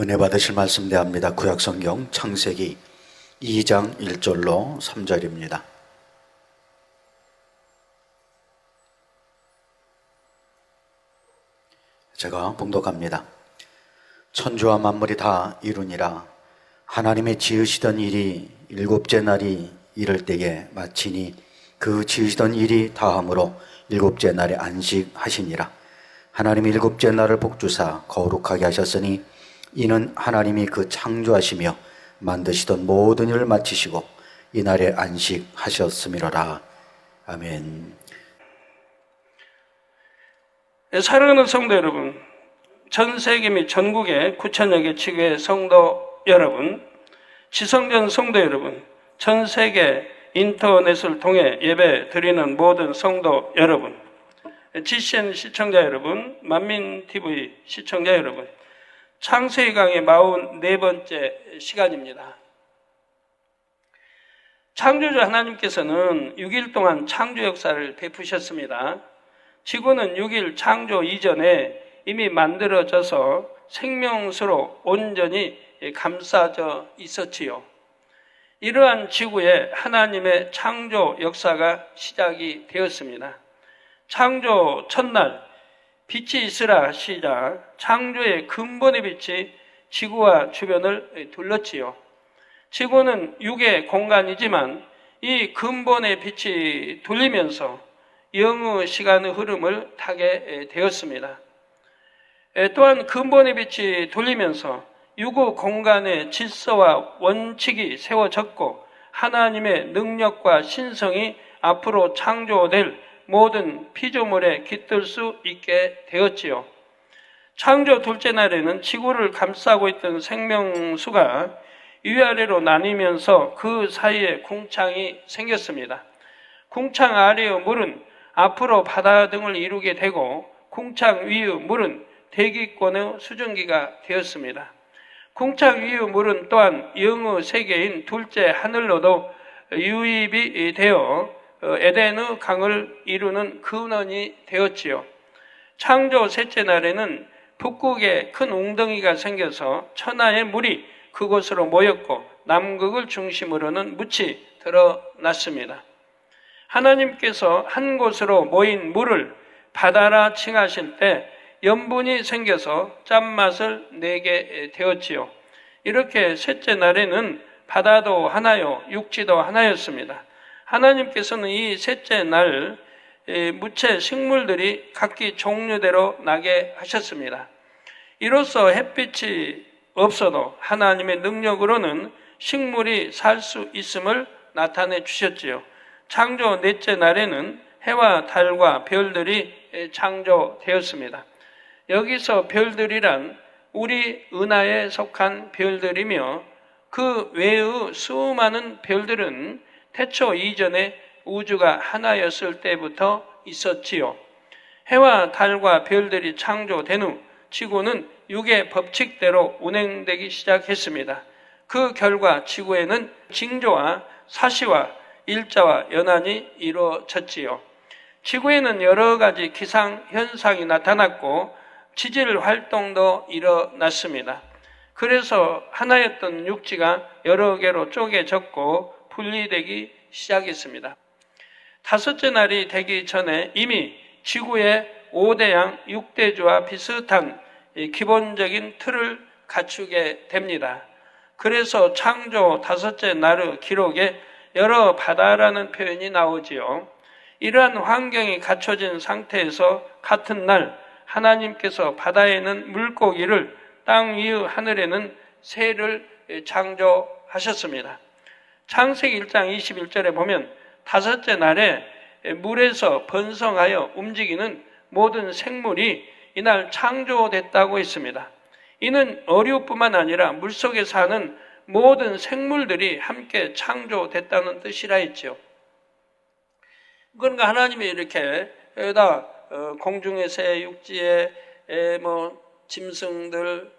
은혜 받으실 말씀 대합니다. 구약성경 창세기 2장 1절로 3절입니다. 제가 봉독합니다. 천주와 만물이 다 이루니라. 하나님의 지으시던 일이 일곱째 날이 이를 때에 마치니 그 지으시던 일이 다함으로 일곱째 날에 안식하시니라. 하나님이 일곱째 날을 복주사 거룩하게 하셨으니 이는 하나님이 그 창조하시며 만드시던 모든 일을 마치시고 이날에 안식하셨음이로라. 아멘. 사랑하는 성도 여러분, 전 세계 및 전국의 9천여 개 지교의 성도 여러분, 지성전 성도 여러분, 전 세계 인터넷을 통해 예배 드리는 모든 성도 여러분, GCN 시청자 여러분, 만민TV 시청자 여러분, 창세기 강의 44번째 시간입니다. 창조주 하나님께서는 6일 동안 창조 역사를 베푸셨습니다. 지구는 6일 창조 이전에 이미 만들어져서 생명수로 온전히 감싸져 있었지요. 이러한 지구에 하나님의 창조 역사가 시작이 되었습니다. 창조 첫날 빛이 있으라 시작, 창조의 근본의 빛이 지구와 주변을 둘렀지요. 지구는 육의 공간이지만 이 근본의 빛이 돌리면서 영의 시간의 흐름을 타게 되었습니다. 또한 근본의 빛이 돌리면서 육의 공간의 질서와 원칙이 세워졌고 하나님의 능력과 신성이 앞으로 창조될 모든 피조물에 깃들 수 있게 되었지요. 창조 둘째 날에는 지구를 감싸고 있던 생명수가 위아래로 나뉘면서 그 사이에 궁창이 생겼습니다. 궁창 아래의 물은 앞으로 바다 등을 이루게 되고 궁창 위의 물은 대기권의 수증기가 되었습니다. 궁창 위의 물은 또한 영의 세계인 둘째 하늘로도 유입이 되어 에덴의 강을 이루는 근원이 되었지요. 창조 셋째 날에는 북극에 큰 웅덩이가 생겨서 천하의 물이 그곳으로 모였고 남극을 중심으로는 묻이 드러났습니다. 하나님께서 한 곳으로 모인 물을 바다라 칭하실 때 염분이 생겨서 짠맛을 내게 되었지요. 이렇게 셋째 날에는 바다도 하나요, 육지도 하나였습니다. 하나님께서는 이 셋째 날 무채 식물들이 각기 종류대로 나게 하셨습니다. 이로써 햇빛이 없어도 하나님의 능력으로는 식물이 살 수 있음을 나타내 주셨지요. 창조 넷째 날에는 해와 달과 별들이 창조되었습니다. 여기서 별들이란 우리 은하에 속한 별들이며 그 외의 수많은 별들은 태초 이전에 우주가 하나였을 때부터 있었지요. 해와 달과 별들이 창조된 후 지구는 육의 법칙대로 운행되기 시작했습니다. 그 결과 지구에는 징조와 사시와 일자와 연한이 이루어졌지요. 지구에는 여러 가지 기상 현상이 나타났고 지질 활동도 일어났습니다. 그래서 하나였던 육지가 여러 개로 쪼개졌고 분리되기 시작했습니다. 다섯째 날이 되기 전에 이미 지구의 5대양 6대주와 비슷한 기본적인 틀을 갖추게 됩니다. 그래서 창조 다섯째 날의 기록에 여러 바다라는 표현이 나오지요. 이러한 환경이 갖춰진 상태에서 같은 날 하나님께서 바다에는 물고기를, 땅 위의 하늘에는 새를 창조하셨습니다. 창세기 1장 21절에 보면 다섯째 날에 물에서 번성하여 움직이는 모든 생물이 이날 창조됐다고 했습니다. 이는 어류뿐만 아니라 물속에 사는 모든 생물들이 함께 창조됐다는 뜻이라 했죠. 그러니까 하나님이 이렇게 다 공중의 새, 육지의 짐승들,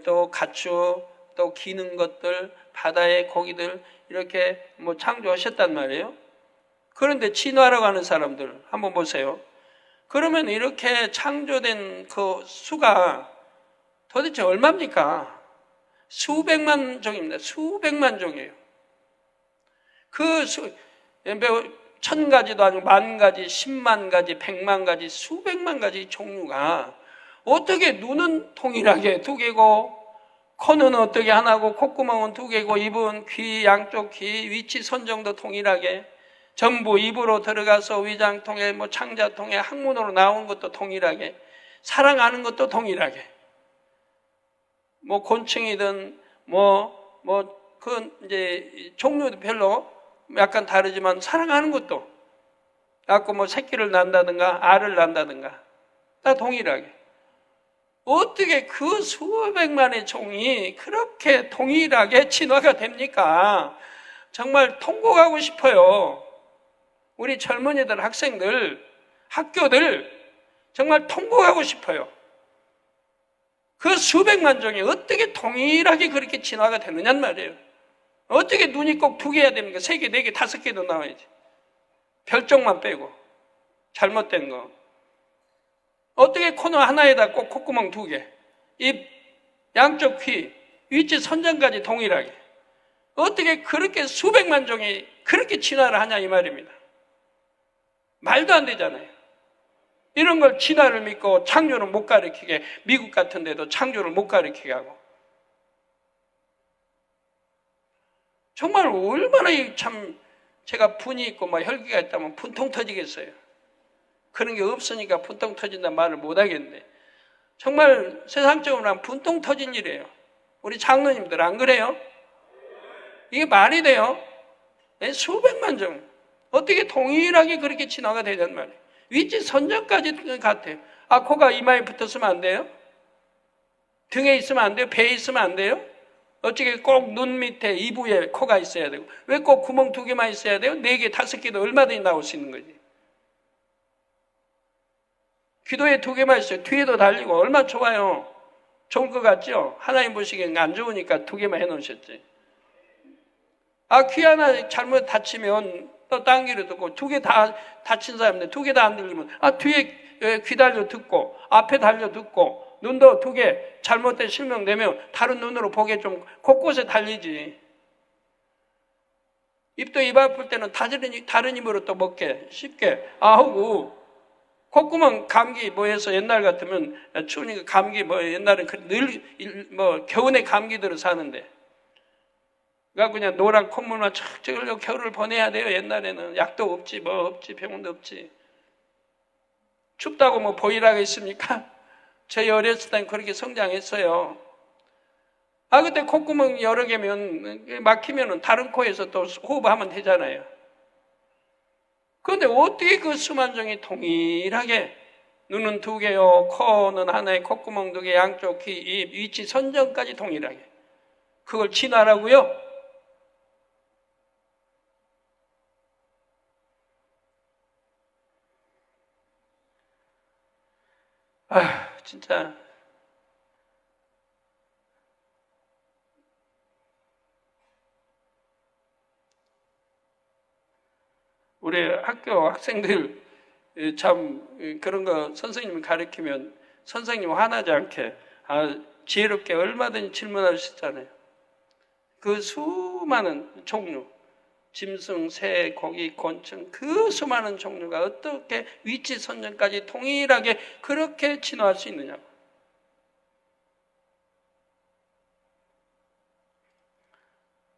또 가축, 또 기는 것들, 바다의 고기들 이렇게 창조하셨단 말이에요. 그런데 진화하러 가는 사람들 한번 보세요. 그러면 이렇게 창조된 그 수가 도대체 얼마입니까? 수백만 종입니다. 수백만 종이에요. 그 1000가지도 아니고 10,000가지, 10만 가지, 100만 가지, 수백만 가지 종류가 어떻게 눈은 동일하게 두 개고, 코는 어떻게 하나고, 콧구멍은 두 개고, 입은 귀, 양쪽 귀, 위치 선정도 동일하게, 전부 입으로 들어가서 위장통에, 창자통에, 항문으로 나온 것도 동일하게, 사랑하는 것도 동일하게, 곤충이든, 이제, 종류도 별로 약간 다르지만, 사랑하는 것도, 아까 새끼를 낳는다든가, 알을 낳는다든가, 다 동일하게. 어떻게 그 수백만의 종이 그렇게 동일하게 진화가 됩니까? 정말 통곡하고 싶어요. 우리 젊은이들, 학생들, 학교들, 정말 통곡하고 싶어요. 그 수백만 종이 어떻게 동일하게 그렇게 진화가 되느냐는 말이에요. 어떻게 눈이 꼭 두 개야 됩니까? 3개, 4개, 5개도 나와야지. 별종만 빼고. 잘못된 거. 어떻게 코너 하나에다 꼭 콧구멍 2개, 입, 양쪽 귀, 위치 선정까지 동일하게. 어떻게 그렇게 수백만 종이 그렇게 진화를 하냐 이 말입니다. 말도 안 되잖아요. 이런 걸 진화를 믿고 창조를 못 가르치게, 미국 같은 데도 창조를 못 가르치게 하고. 정말 얼마나 참 제가 분이 있고 혈기가 있다면 분통 터지겠어요. 그런 게 없으니까 분통 터진다는 말을 못 하겠는데, 정말 세상적으로 하면 분통 터질 일이에요. 우리 장로님들 안 그래요? 이게 말이 돼요? 수백만 종. 어떻게 동일하게 그렇게 진화가 되냐는 말이에요. 위치 선정까지 같아요. 코가 이마에 붙었으면 안 돼요? 등에 있으면 안 돼요? 배에 있으면 안 돼요? 어떻게 꼭 눈 밑에 이부에 코가 있어야 되고, 왜 꼭 구멍 2개만 있어야 돼요? 4개, 5개도 얼마든지 나올 수 있는 거지. 귀도에 2개만 있어요. 뒤에도 달리고 얼마나 좋아요. 좋을 것 같죠? 하나님 보시기엔 안 좋으니까 2개만 해놓으셨지. 귀 하나 잘못 다치면 또 딴 길을 듣고, 2개 다 다친 사람인데 2개 다 안 들리면 뒤에 귀 달려 듣고, 앞에 달려 듣고, 눈도 2개 잘못된 실명되면 다른 눈으로 보게 좀 곳곳에 달리지. 입도 입 아플 때는 다른 입으로 또 먹게 쉽게 하고, 콧구멍 감기 해서 옛날 같으면 추우니까 감기 옛날에 늘 겨우내 감기들을 사는데, 그냥 노란 콧물만 쫙 흘려 겨울을 보내야 돼요. 옛날에는 약도 없지, 없지, 병원도 없지. 춥다고 보일하게 있습니까? 저희 어렸을 땐 그렇게 성장했어요. 그때 콧구멍 여러 개면 막히면 다른 코에서 또 호흡하면 되잖아요. 그런데 어떻게 그 수만 종이 동일하게, 눈은 2개요, 코는 하나에 콧구멍 2개, 양쪽 귀, 입, 위치 선정까지 동일하게. 그걸 진화라고요? 진짜. 우리 학교 학생들 참 그런 거 선생님이 가르치면 선생님 화나지 않게 지혜롭게 얼마든지 질문할 수 있잖아요. 그 수많은 종류, 짐승, 새, 고기, 곤충, 그 수많은 종류가 어떻게 위치 선정까지 동일하게 그렇게 진화할 수 있느냐고.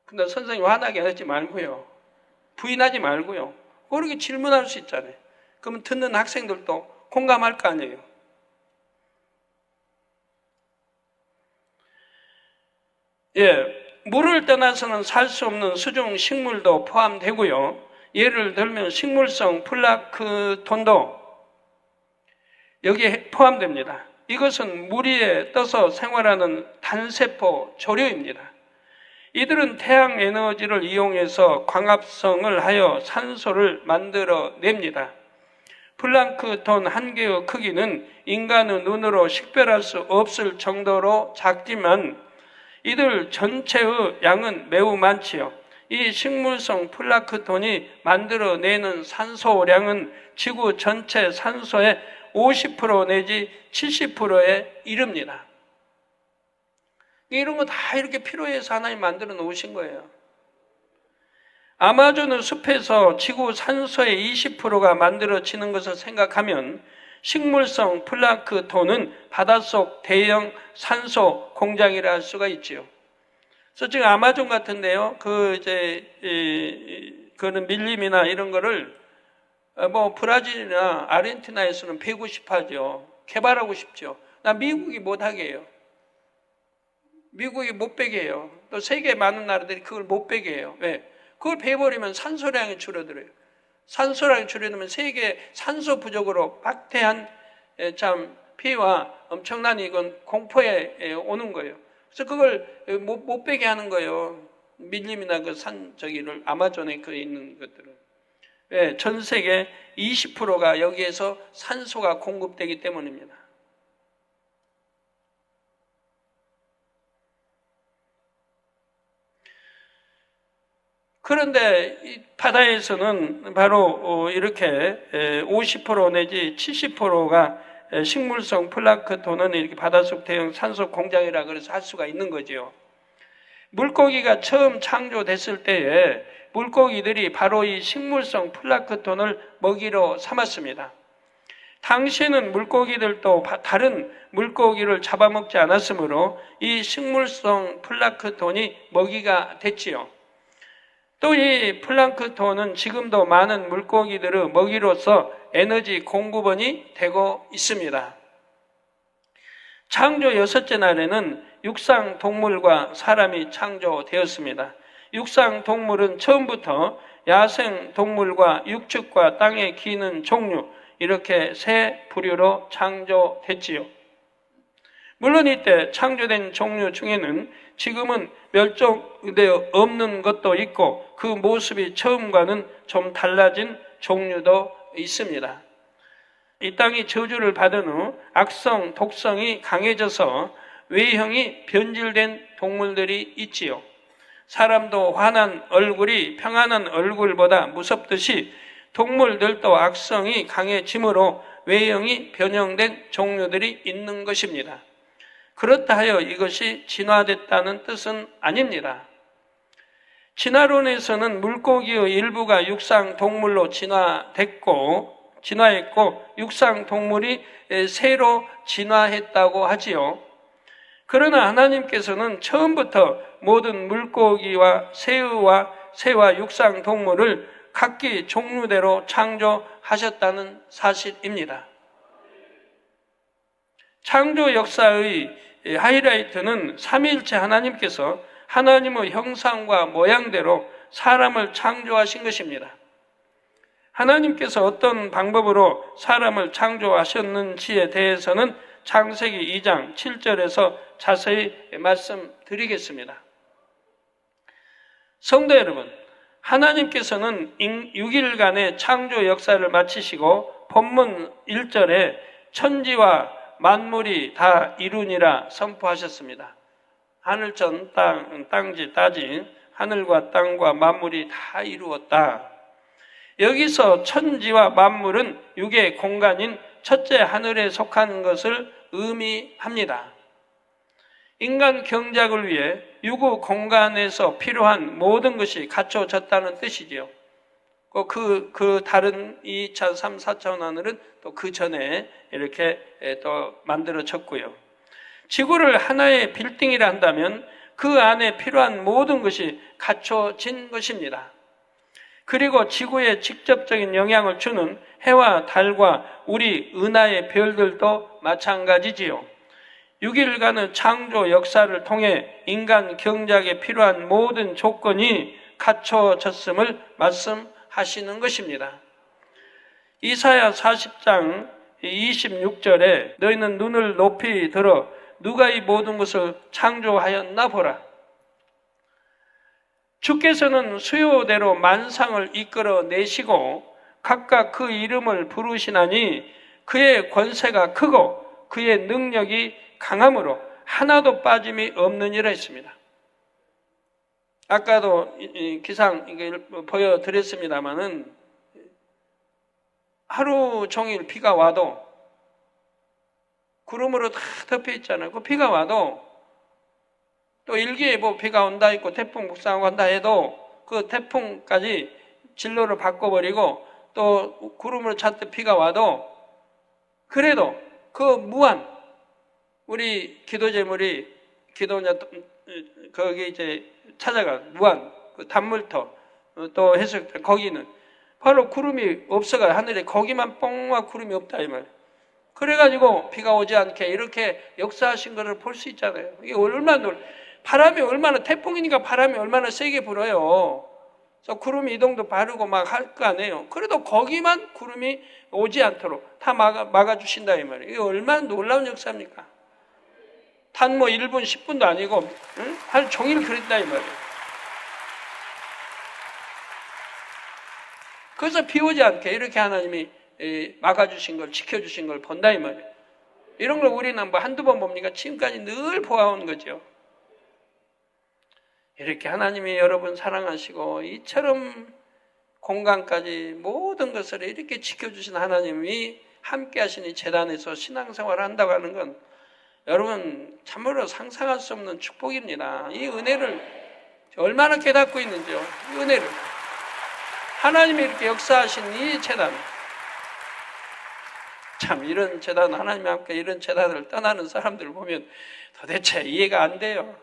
근데 선생님 화나게 하지 말고요. 부인하지 말고요. 그렇게 질문할 수 있잖아요. 그러면 듣는 학생들도 공감할 거 아니에요. 물을 떠나서는 살 수 없는 수중 식물도 포함되고요. 예를 들면 식물성 플랑크톤도 여기에 포함됩니다. 이것은 물 위에 떠서 생활하는 단세포 조류입니다. 이들은 태양 에너지를 이용해서 광합성을 하여 산소를 만들어냅니다. 플랑크톤 한 개의 크기는 인간의 눈으로 식별할 수 없을 정도로 작지만 이들 전체의 양은 매우 많지요. 이 식물성 플랑크톤이 만들어내는 산소량은 지구 전체 산소의 50% 내지 70%에 이릅니다. 이런 거 다 이렇게 필요해서 하나님 만들어 놓으신 거예요. 아마존 숲에서 지구 산소의 20%가 만들어지는 것을 생각하면 식물성 플랑크톤은 바닷속 대형 산소 공장이라 할 수가 있지요. 그래서 지금 아마존 같은데요, 그는 밀림이나 이런 거를 브라질이나 아르헨티나에서는 베고 싶어 하죠. 개발하고 싶죠. 나 미국이 못하게 해요. 미국이 못 베게 해요. 또 세계 많은 나라들이 그걸 못 베게 해요. 왜? 그걸 베버리면 산소량이 줄어들어요. 산소량이 줄어들면 세계 산소 부족으로 박태한 참 피해와 엄청난 이건 공포에 오는 거예요. 그래서 그걸 못 베게 하는 거예요. 밀림이나 그 저기를 아마존에 그 있는 것들은. 왜? 전 세계 20%가 여기에서 산소가 공급되기 때문입니다. 그런데 이 바다에서는 바로 이렇게 50% 내지 70%가 식물성 플랑크톤은 이렇게 바닷속 대형 산소 공장이라 그래서 할 수가 있는 거죠. 물고기가 처음 창조됐을 때에 물고기들이 바로 이 식물성 플랑크톤을 먹이로 삼았습니다. 당시에는 물고기들도 다른 물고기를 잡아먹지 않았으므로 이 식물성 플랑크톤이 먹이가 됐지요. 또 이 플랑크톤은 지금도 많은 물고기들의 먹이로서 에너지 공급원이 되고 있습니다. 창조 6째 날에는 육상 동물과 사람이 창조되었습니다. 육상 동물은 처음부터 야생 동물과 육축과 땅에 기는 종류 이렇게 세 부류로 창조됐지요. 물론 이때 창조된 종류 중에는 지금은 멸종되어 없는 것도 있고 그 모습이 처음과는 좀 달라진 종류도 있습니다. 이 땅이 저주를 받은 후 악성, 독성이 강해져서 외형이 변질된 동물들이 있지요. 사람도 환한 얼굴이 평안한 얼굴보다 무섭듯이 동물들도 악성이 강해지므로 외형이 변형된 종류들이 있는 것입니다. 그렇다 하여 이것이 진화됐다는 뜻은 아닙니다. 진화론에서는 물고기의 일부가 육상 동물로 진화했고 육상 동물이 새로 진화했다고 하지요. 그러나 하나님께서는 처음부터 모든 물고기와 새와 육상 동물을 각기 종류대로 창조하셨다는 사실입니다. 창조 역사의 하이라이트는 삼위일체 하나님께서 하나님의 형상과 모양대로 사람을 창조하신 것입니다. 하나님께서 어떤 방법으로 사람을 창조하셨는지에 대해서는 창세기 2장 7절에서 자세히 말씀드리겠습니다. 성도 여러분, 하나님께서는 6일간의 창조 역사를 마치시고 본문 1절에 천지와 만물이 다 이루니라 선포하셨습니다. 하늘천 땅지 따진 하늘과 땅과 만물이 다 이루었다. 여기서 천지와 만물은 육의 공간인 첫째 하늘에 속하는 것을 의미합니다. 인간 경작을 위해 육의 공간에서 필요한 모든 것이 갖춰졌다는 뜻이지요. 그 다른 2차, 3, 4차 하늘은 또 그 전에 이렇게 또 만들어졌고요. 지구를 하나의 빌딩이라 한다면 그 안에 필요한 모든 것이 갖춰진 것입니다. 그리고 지구에 직접적인 영향을 주는 해와 달과 우리 은하의 별들도 마찬가지지요. 6일간의 창조 역사를 통해 인간 경작에 필요한 모든 조건이 갖춰졌음을 말씀하시는 것입니다. 이사야 40장 26절에 너희는 눈을 높이 들어 누가 이 모든 것을 창조하였나 보라. 주께서는 수요대로 만상을 이끌어내시고 각각 그 이름을 부르시나니 그의 권세가 크고 그의 능력이 강함으로 하나도 빠짐이 없느니라 했습니다. 아까도 기상 보여드렸습니다마는 하루 종일 비가 와도 구름으로 다 덮여 있잖아요. 그 비가 와도 또 일기예보 비가 온다 있고 태풍 북상하고 한다 해도 그 태풍까지 진로를 바꿔버리고 또 구름으로 찼듯 비가 와도 그래도 그 무한 우리 기도 제물이 기도냐 거기 이제 찾아가 무한 그 단물터 또 해석 거기는 바로 구름이 없어가 하늘에 거기만 뻥만 구름이 없다 이 말. 그래가지고 비가 오지 않게 이렇게 역사하신 것을 볼 수 있잖아요. 이게 얼마나 바람이 얼마나 태풍이니까 바람이 얼마나 세게 불어요. 그래서 구름 이동도 바르고 막 할 거 아니에요. 그래도 거기만 구름이 오지 않도록 다 막아주신다 이 말이에요. 이게 얼마나 놀라운 역사입니까? 단 뭐 1분 10분도 아니고 응? 하루 종일 그랬다 이 말이에요. 그래서 비 오지 않게 이렇게 하나님이 막아주신 걸 지켜주신 걸 본다 이 말이에요. 이런 걸 우리는 뭐 한두 번 봅니까? 지금까지 늘 보아온 거죠. 이렇게 하나님이 여러분 사랑하시고 이처럼 공간까지 모든 것을 이렇게 지켜주신 하나님이 함께 하시니 재단에서 신앙생활을 한다고 하는 건 여러분 참으로 상상할 수 없는 축복입니다. 이 은혜를 얼마나 깨닫고 있는지요. 이 은혜를 하나님이 이렇게 역사하신 이 재단, 참 이런 재단, 하나님과 함께 이런 재단을 떠나는 사람들을 보면 도대체 이해가 안 돼요.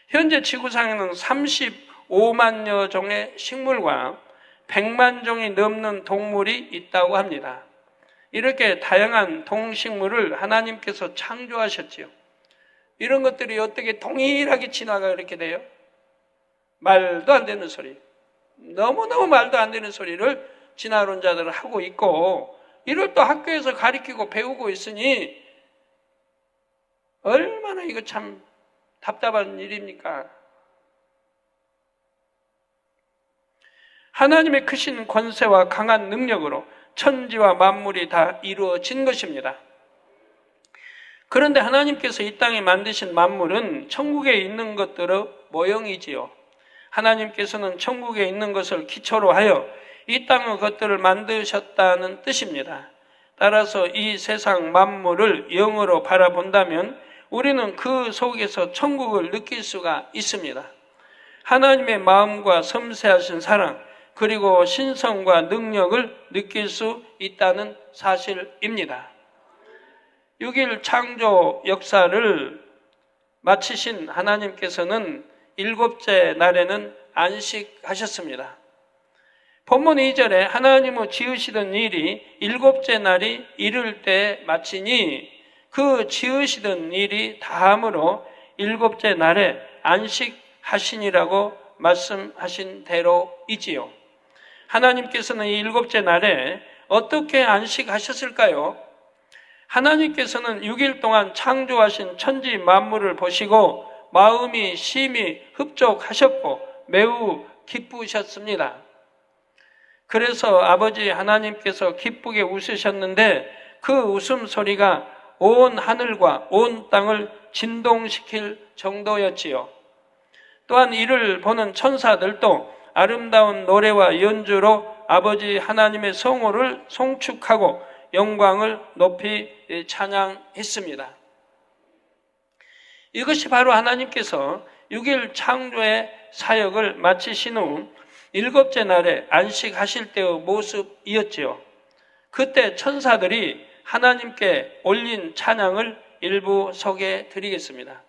현재 지구상에는 35만여 종의 식물과 100만 종이 넘는 동물이 있다고 합니다. 이렇게 다양한 동식물을 하나님께서 창조하셨지요. 이런 것들이 어떻게 동일하게 진화가 이렇게 돼요? 말도 안 되는 소리, 너무너무 말도 안 되는 소리를 진화론자들은 하고 있고, 이걸 또 학교에서 가르치고 배우고 있으니 얼마나 이거 참 답답한 일입니까? 하나님의 크신 권세와 강한 능력으로 천지와 만물이 다 이루어진 것입니다. 그런데 하나님께서 이 땅에 만드신 만물은 천국에 있는 것들의 모형이지요. 하나님께서는 천국에 있는 것을 기초로 하여 이 땅의 것들을 만드셨다는 뜻입니다. 따라서 이 세상 만물을 영으로 바라본다면 우리는 그 속에서 천국을 느낄 수가 있습니다. 하나님의 마음과 섬세하신 사랑, 그리고 신성과 능력을 느낄 수 있다는 사실입니다. 6일 창조 역사를 마치신 하나님께서는 7째 날에는 안식하셨습니다. 본문 2절에 하나님의 지으시던 일이 7째 날이 이를 때 마치니 그 지으시던 일이 다함으로 7째 날에 안식하시니라고 말씀하신 대로이지요. 하나님께서는 이 7째 날에 어떻게 안식하셨을까요? 하나님께서는 6일 동안 창조하신 천지 만물을 보시고 마음이 심히 흡족하셨고 매우 기쁘셨습니다. 그래서 아버지 하나님께서 기쁘게 웃으셨는데 그 웃음소리가 온 하늘과 온 땅을 진동시킬 정도였지요. 또한 이를 보는 천사들도 아름다운 노래와 연주로 아버지 하나님의 성호를 송축하고 영광을 높이 찬양했습니다. 이것이 바로 하나님께서 6일 창조의 사역을 마치신 후 7째 날에 안식하실 때의 모습이었지요. 그때 천사들이 하나님께 올린 찬양을 일부 소개해 드리겠습니다.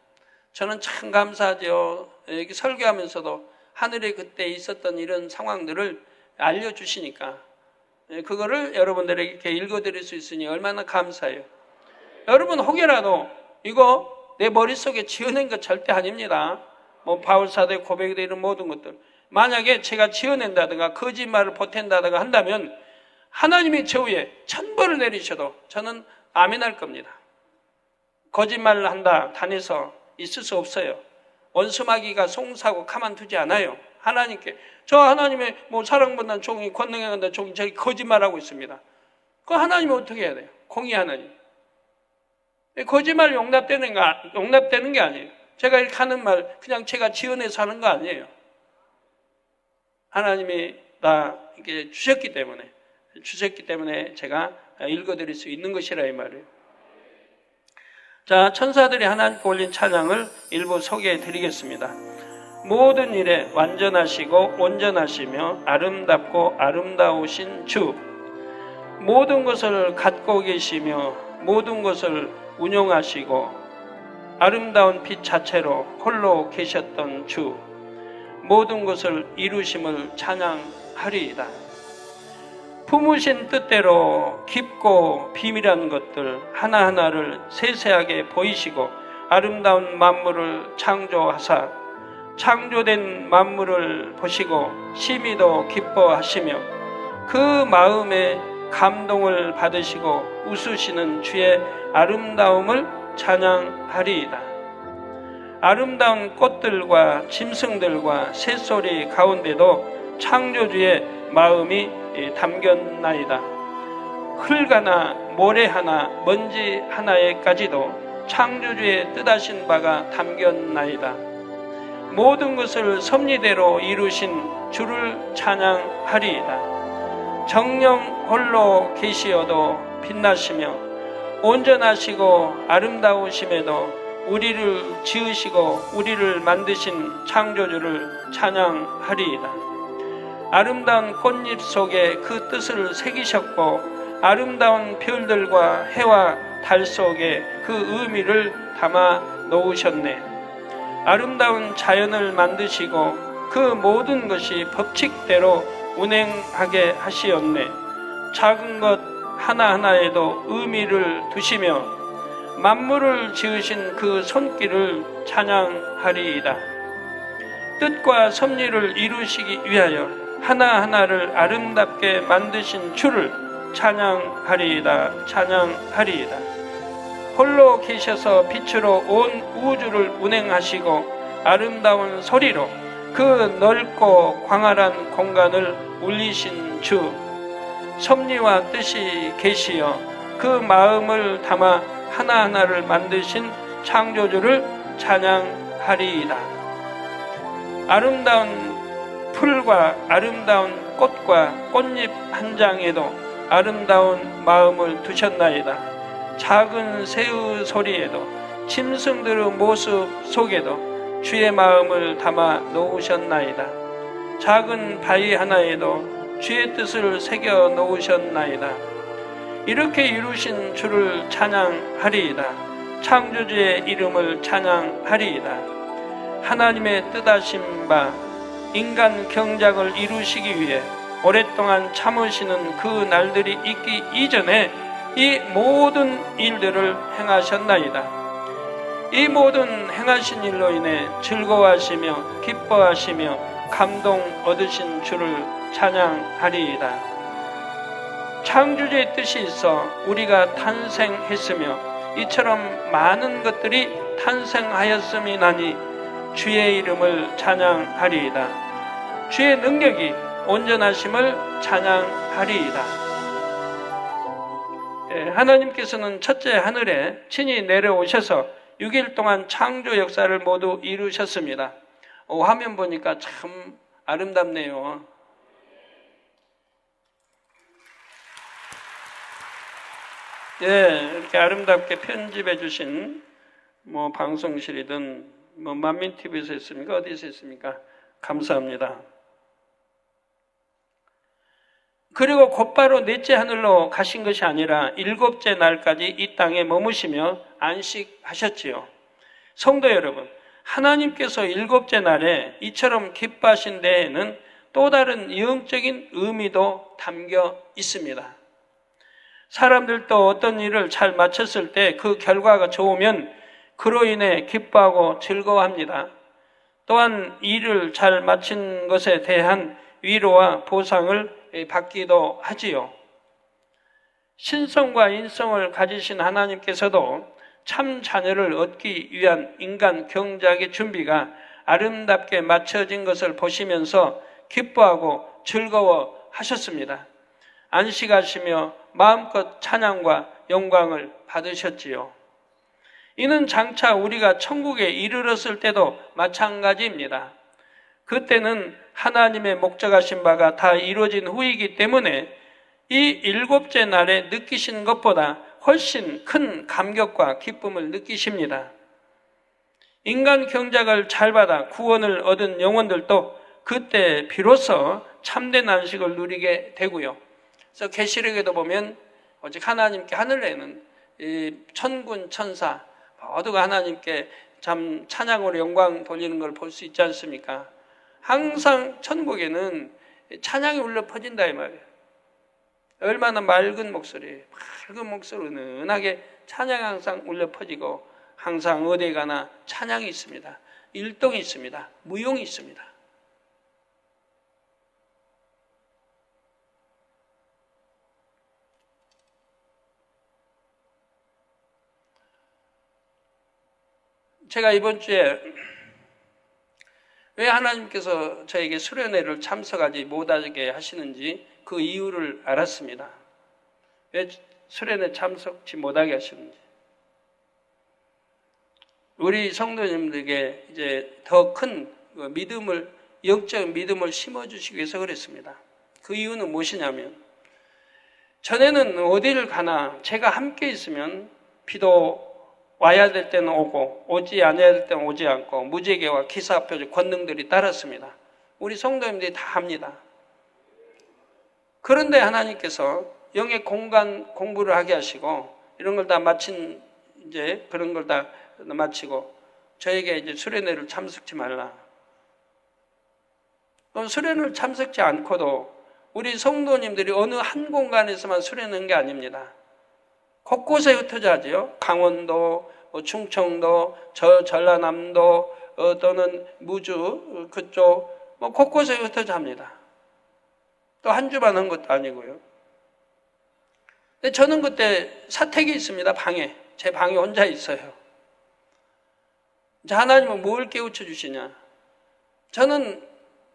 저는 참 감사하죠. 여기 설교하면서도 하늘에 그때 있었던 이런 상황들을 알려주시니까 그거를 여러분들에게 이렇게 읽어드릴 수 있으니 얼마나 감사해요. 여러분 혹여라도 이거 내 머릿속에 지어낸 것 절대 아닙니다. 뭐 바울사도의 고백이 되는 모든 것들, 만약에 제가 지어낸다든가 거짓말을 보탠다든가 한다면 하나님이 저 위에 천벌을 내리셔도 저는 아멘할 겁니다. 거짓말을 한다 단에서 있을 수 없어요. 원수마귀가 송사고 가만두지 않아요. 하나님께 저 하나님의 뭐 사랑받는 종이 권능에 간다 종이 저기 거짓말하고 있습니다. 그 하나님이 어떻게 해야 돼요? 공의 하나님. 거짓말 용납되는 게 아니에요. 제가 이렇게 하는 말 그냥 제가 지어내서 하는 거 아니에요. 하나님이 나 이게 주셨기 때문에 주셨기 때문에 제가 읽어드릴 수 있는 것이라 이 말이에요. 자, 천사들이 하나님께 올린 찬양을 일부 소개해 드리겠습니다. 모든 일에 완전하시고 온전하시며 아름답고 아름다우신 주, 모든 것을 갖고 계시며 모든 것을 운용하시고 아름다운 빛 자체로 홀로 계셨던 주, 모든 것을 이루심을 찬양하리이다. 품으신 뜻대로 깊고 비밀한 것들 하나하나를 세세하게 보이시고 아름다운 만물을 창조하사 창조된 만물을 보시고 심히도 기뻐하시며 그 마음에 감동을 받으시고 웃으시는 주의 아름다움을 찬양하리이다. 아름다운 꽃들과 짐승들과 새소리 가운데도 창조주의 마음이 담겼나이다. 흙 하나, 모래 하나, 먼지 하나에까지도 창조주의 뜻하신 바가 담겼나이다. 모든 것을 섭리대로 이루신 주를 찬양하리이다. 정령 홀로 계시어도 빛나시며 온전하시고 아름다우심에도 우리를 지으시고 우리를 만드신 창조주를 찬양하리이다. 아름다운 꽃잎 속에 그 뜻을 새기셨고 아름다운 별들과 해와 달 속에 그 의미를 담아 놓으셨네. 아름다운 자연을 만드시고 그 모든 것이 법칙대로 운행하게 하시었네. 작은 것 하나하나에도 의미를 두시며 만물을 지으신 그 손길을 찬양하리이다. 뜻과 섭리를 이루시기 위하여 하나하나를 아름답게 만드신 주를 찬양하리이다. 찬양하리이다. 홀로 계셔서 빛으로 온 우주를 운행하시고 아름다운 소리로 그 넓고 광활한 공간을 울리신 주, 섭리와 뜻이 계시어 그 마음을 담아 하나하나를 만드신 창조주를 찬양하리이다. 아름다운 풀과 아름다운 꽃과 꽃잎 한 장에도 아름다운 마음을 두셨나이다. 작은 새의 소리에도 짐승들의 모습 속에도 주의 마음을 담아 놓으셨나이다. 작은 바위 하나에도 주의 뜻을 새겨 놓으셨나이다. 이렇게 이루신 주를 찬양하리이다. 창조주의 이름을 찬양하리이다. 하나님의 뜻하신 바 인간 경작을 이루시기 위해 오랫동안 참으시는 그 날들이 있기 이전에 이 모든 일들을 행하셨나이다. 이 모든 행하신 일로 인해 즐거워하시며 기뻐하시며 감동 얻으신 주를 찬양하리이다. 창조주의 뜻이 있어 우리가 탄생했으며 이처럼 많은 것들이 탄생하였음이나니 주의 이름을 찬양하리이다. 주의 능력이 온전하심을 찬양하리이다. 하나님께서는 첫째 하늘에 친히 내려오셔서 6일 동안 창조 역사를 모두 이루셨습니다. 화면 보니까 참 아름답네요. 이렇게 아름답게 편집해 주신 방송실이든 만민TV에서 했습니까? 어디서 했습니까? 감사합니다. 그리고 곧바로 넷째 하늘로 가신 것이 아니라 7째 날까지 이 땅에 머무시며 안식하셨지요. 성도 여러분, 하나님께서 7째 날에 이처럼 기뻐하신 데에는 또 다른 영적인 의미도 담겨 있습니다. 사람들도 어떤 일을 잘 마쳤을 때 그 결과가 좋으면 그로 인해 기뻐하고 즐거워합니다. 또한 일을 잘 마친 것에 대한 위로와 보상을 받기도 하지요. 신성과 인성을 가지신 하나님께서도 참 자녀를 얻기 위한 인간 경작의 준비가 아름답게 마쳐진 것을 보시면서 기뻐하고 즐거워하셨습니다. 안식하시며 마음껏 찬양과 영광을 받으셨지요. 이는 장차 우리가 천국에 이르렀을 때도 마찬가지입니다. 그때는 하나님의 목적하신 바가 다 이루어진 후이기 때문에 이 일곱째 날에 느끼시는 것보다 훨씬 큰 감격과 기쁨을 느끼십니다. 인간 경작을 잘 받아 구원을 얻은 영혼들도 그때 비로소 참된 안식을 누리게 되고요. 그래서 계시록에도 보면 오직 하나님께 하늘에는 이 천군 천사 모두가 하나님께 참 찬양으로 영광 돌리는 걸 볼 수 있지 않습니까? 항상 천국에는 찬양이 울려 퍼진다 이 말이에요. 얼마나 맑은 목소리, 은은하게 찬양이 항상 울려 퍼지고 항상 어디에 가나 찬양이 있습니다. 율동이 있습니다. 무용이 있습니다. 제가 이번 주에 왜 하나님께서 저에게 수련회를 참석하지 못하게 하시는지 그 이유를 알았습니다. 왜 수련회 참석지 못하게 하시는지. 우리 성도님들에게 이제 더 큰 믿음을, 영적 믿음을 심어주시기 위해서 그랬습니다. 그 이유는 무엇이냐면, 전에는 어디를 가나 제가 함께 있으면 비도 와야 될 때는 오고 오지 않아야 될 때는 오지 않고 무지개와 기사표적 권능들이 따랐습니다. 우리 성도님들이 다 합니다. 그런데 하나님께서 영의 공부를 하게 하시고 이런 걸 다 마친 이제 그런 걸 다 마치고 저에게 이제 수련회를 참석지 말라. 그럼 수련회를 참석지 않고도 우리 성도님들이 어느 한 공간에서만 수련하는 게 아닙니다. 곳곳에 흩어져 하죠. 강원도, 충청도, 전라남도 또는 무주 그쪽 곳곳에 흩어져 합니다. 또 한 주만 한 것도 아니고요. 근데 저는 그때 사택이 있습니다. 방에. 제 방에 혼자 있어요. 이제 하나님은 뭘 깨우쳐 주시냐? 저는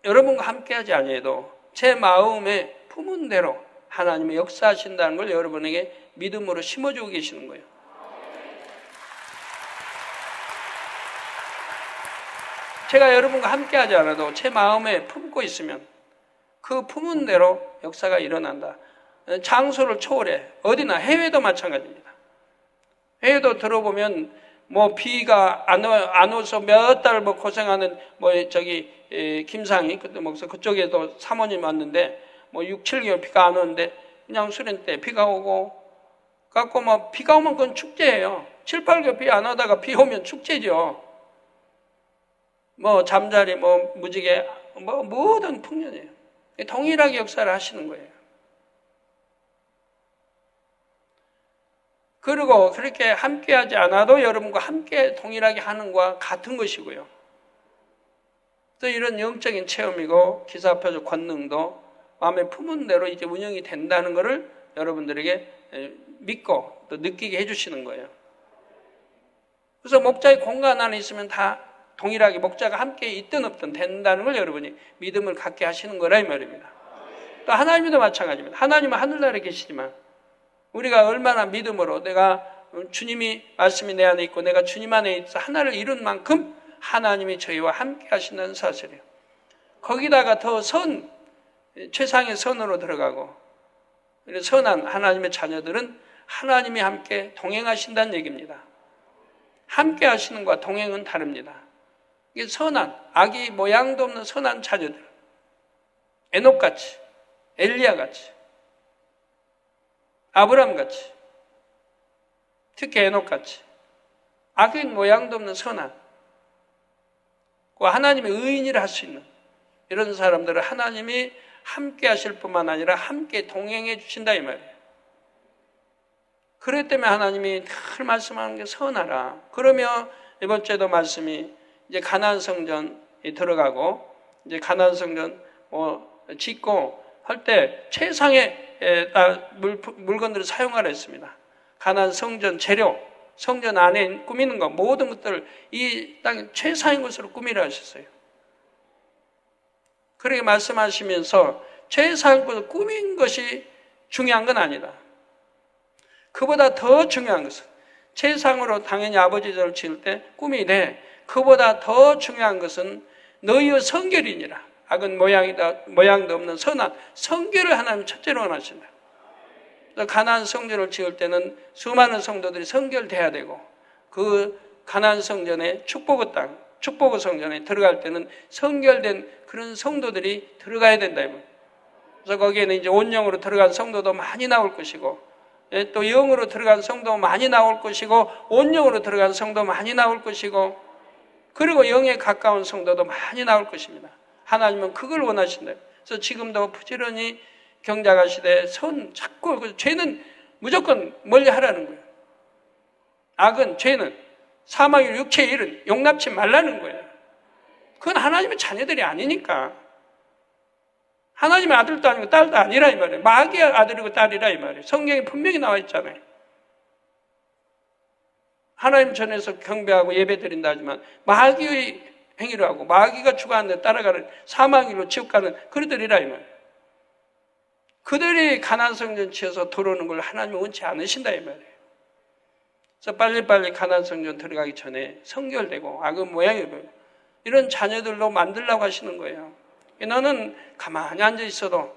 여러분과 함께하지 아니해도 제 마음에 품은 대로 하나님이 역사하신다는 걸 여러분에게 믿음으로 심어주고 계시는 거예요. 제가 여러분과 함께하지 않아도 제 마음에 품고 있으면 그 품은 대로 역사가 일어난다. 장소를 초월해. 어디나 해외도 마찬가지입니다. 해외도 들어보면 비가 안 와서 몇 달 고생하는 김상희 그때 목사 그쪽에도 사모님 왔는데 6, 7개월 비가 안 오는데 그냥 수련 때 비가 오고 갖고 비가 오면 그건 축제예요. 7, 8개월 비 안 오다가 비 오면 축제죠. 잠자리 무지개 모든 풍년이에요. 동일하게 역사를 하시는 거예요. 그리고 그렇게 함께하지 않아도 여러분과 함께 동일하게 하는 것과 같은 것이고요. 또 이런 영적인 체험이고 기사표적 권능도 마음에 품은 대로 이제 운영이 된다는 것을 여러분들에게 믿고 또 느끼게 해주시는 거예요. 그래서 목자의 공간 안에 있으면 다 동일하게 목자가 함께 있든 없든 된다는 걸 여러분이 믿음을 갖게 하시는 거라 이 말입니다. 또 하나님도 마찬가지입니다. 하나님은 하늘나라에 계시지만 우리가 얼마나 믿음으로 내가 주님이 말씀이 내 안에 있고 내가 주님 안에 있어 하나를 이룬 만큼 하나님이 저희와 함께 하신다는 사실이에요. 거기다가 더 최상의 선으로 들어가고 선한 하나님의 자녀들은 하나님이 함께 동행하신다는 얘기입니다. 함께 하시는 것과 동행은 다릅니다. 이게 선한, 아기 모양도 없는 선한 자녀들, 에녹같이, 엘리야같이, 아브람같이, 특히 에녹같이 아기 모양도 없는 선한 하나님의 의인이라 할 수 있는 이런 사람들을 하나님이 함께 하실 뿐만 아니라 함께 동행해 주신다 이 말이에요. 그렇기 때문에 하나님이 늘 말씀하는 게 선하라. 그러면 이번 주에도 말씀이 이제 가나안 성전에 들어가고 이제 가나안 성전 짓고 할 때 최상의 물건들을 사용하라 했습니다. 가나안 성전 재료, 성전 안에 꾸미는 것 모든 것들을 이 땅 최상의 것으로 꾸미라 하셨어요. 그렇게 말씀하시면서 최상의 것을 꾸민 것이 중요한 건 아니다. 그보다 더 중요한 것은 최상으로 당연히 아버지들을 지을 때 꾸미되 그보다 더 중요한 것은 너희의 성결이니라. 악은 모양도 없는 선한 성결을 하나님 첫째로 원하신다. 그래서 가나안 성전을 지을 때는 수많은 성도들이 선결돼야 되고, 그 가나안 성전에 축복의 땅, 축복의 성전에 들어갈 때는 선결된 그런 성도들이 들어가야 된다. 그래서 거기에는 이제 온영으로 들어간 성도도 많이 나올 것이고, 또 영으로 들어간 성도 많이 나올 것이고, 온영으로 들어간 성도 많이 나올 것이고, 그리고 영에 가까운 성도도 많이 나올 것입니다. 하나님은 그걸 원하신다. 그래서 지금도 부지런히 경작하시되 자꾸 죄는 무조건 멀리 하라는 거예요. 악은, 죄는, 사망의 육체의 일은 용납치 말라는 거예요. 그건 하나님의 자녀들이 아니니까. 하나님의 아들도 아니고 딸도 아니라 이 말이에요. 마귀의 아들이고 딸이라 이 말이에요. 성경에 분명히 나와 있잖아요. 하나님 전에서 경배하고 예배드린다 하지만 마귀의 행위를 하고 마귀가 추구하는 데 따라가는 사망이로 지옥 가는 그들이라 이 말이에요. 그들이 가나안 성전 지어서 들어오는 걸 하나님은 원치 않으신다 이 말이에요. 그래서 빨리빨리 가나안 성전 들어가기 전에 성결되고 악은 모양이 이런 자녀들로 만들려고 하시는 거예요. 너는 가만히 앉아 있어도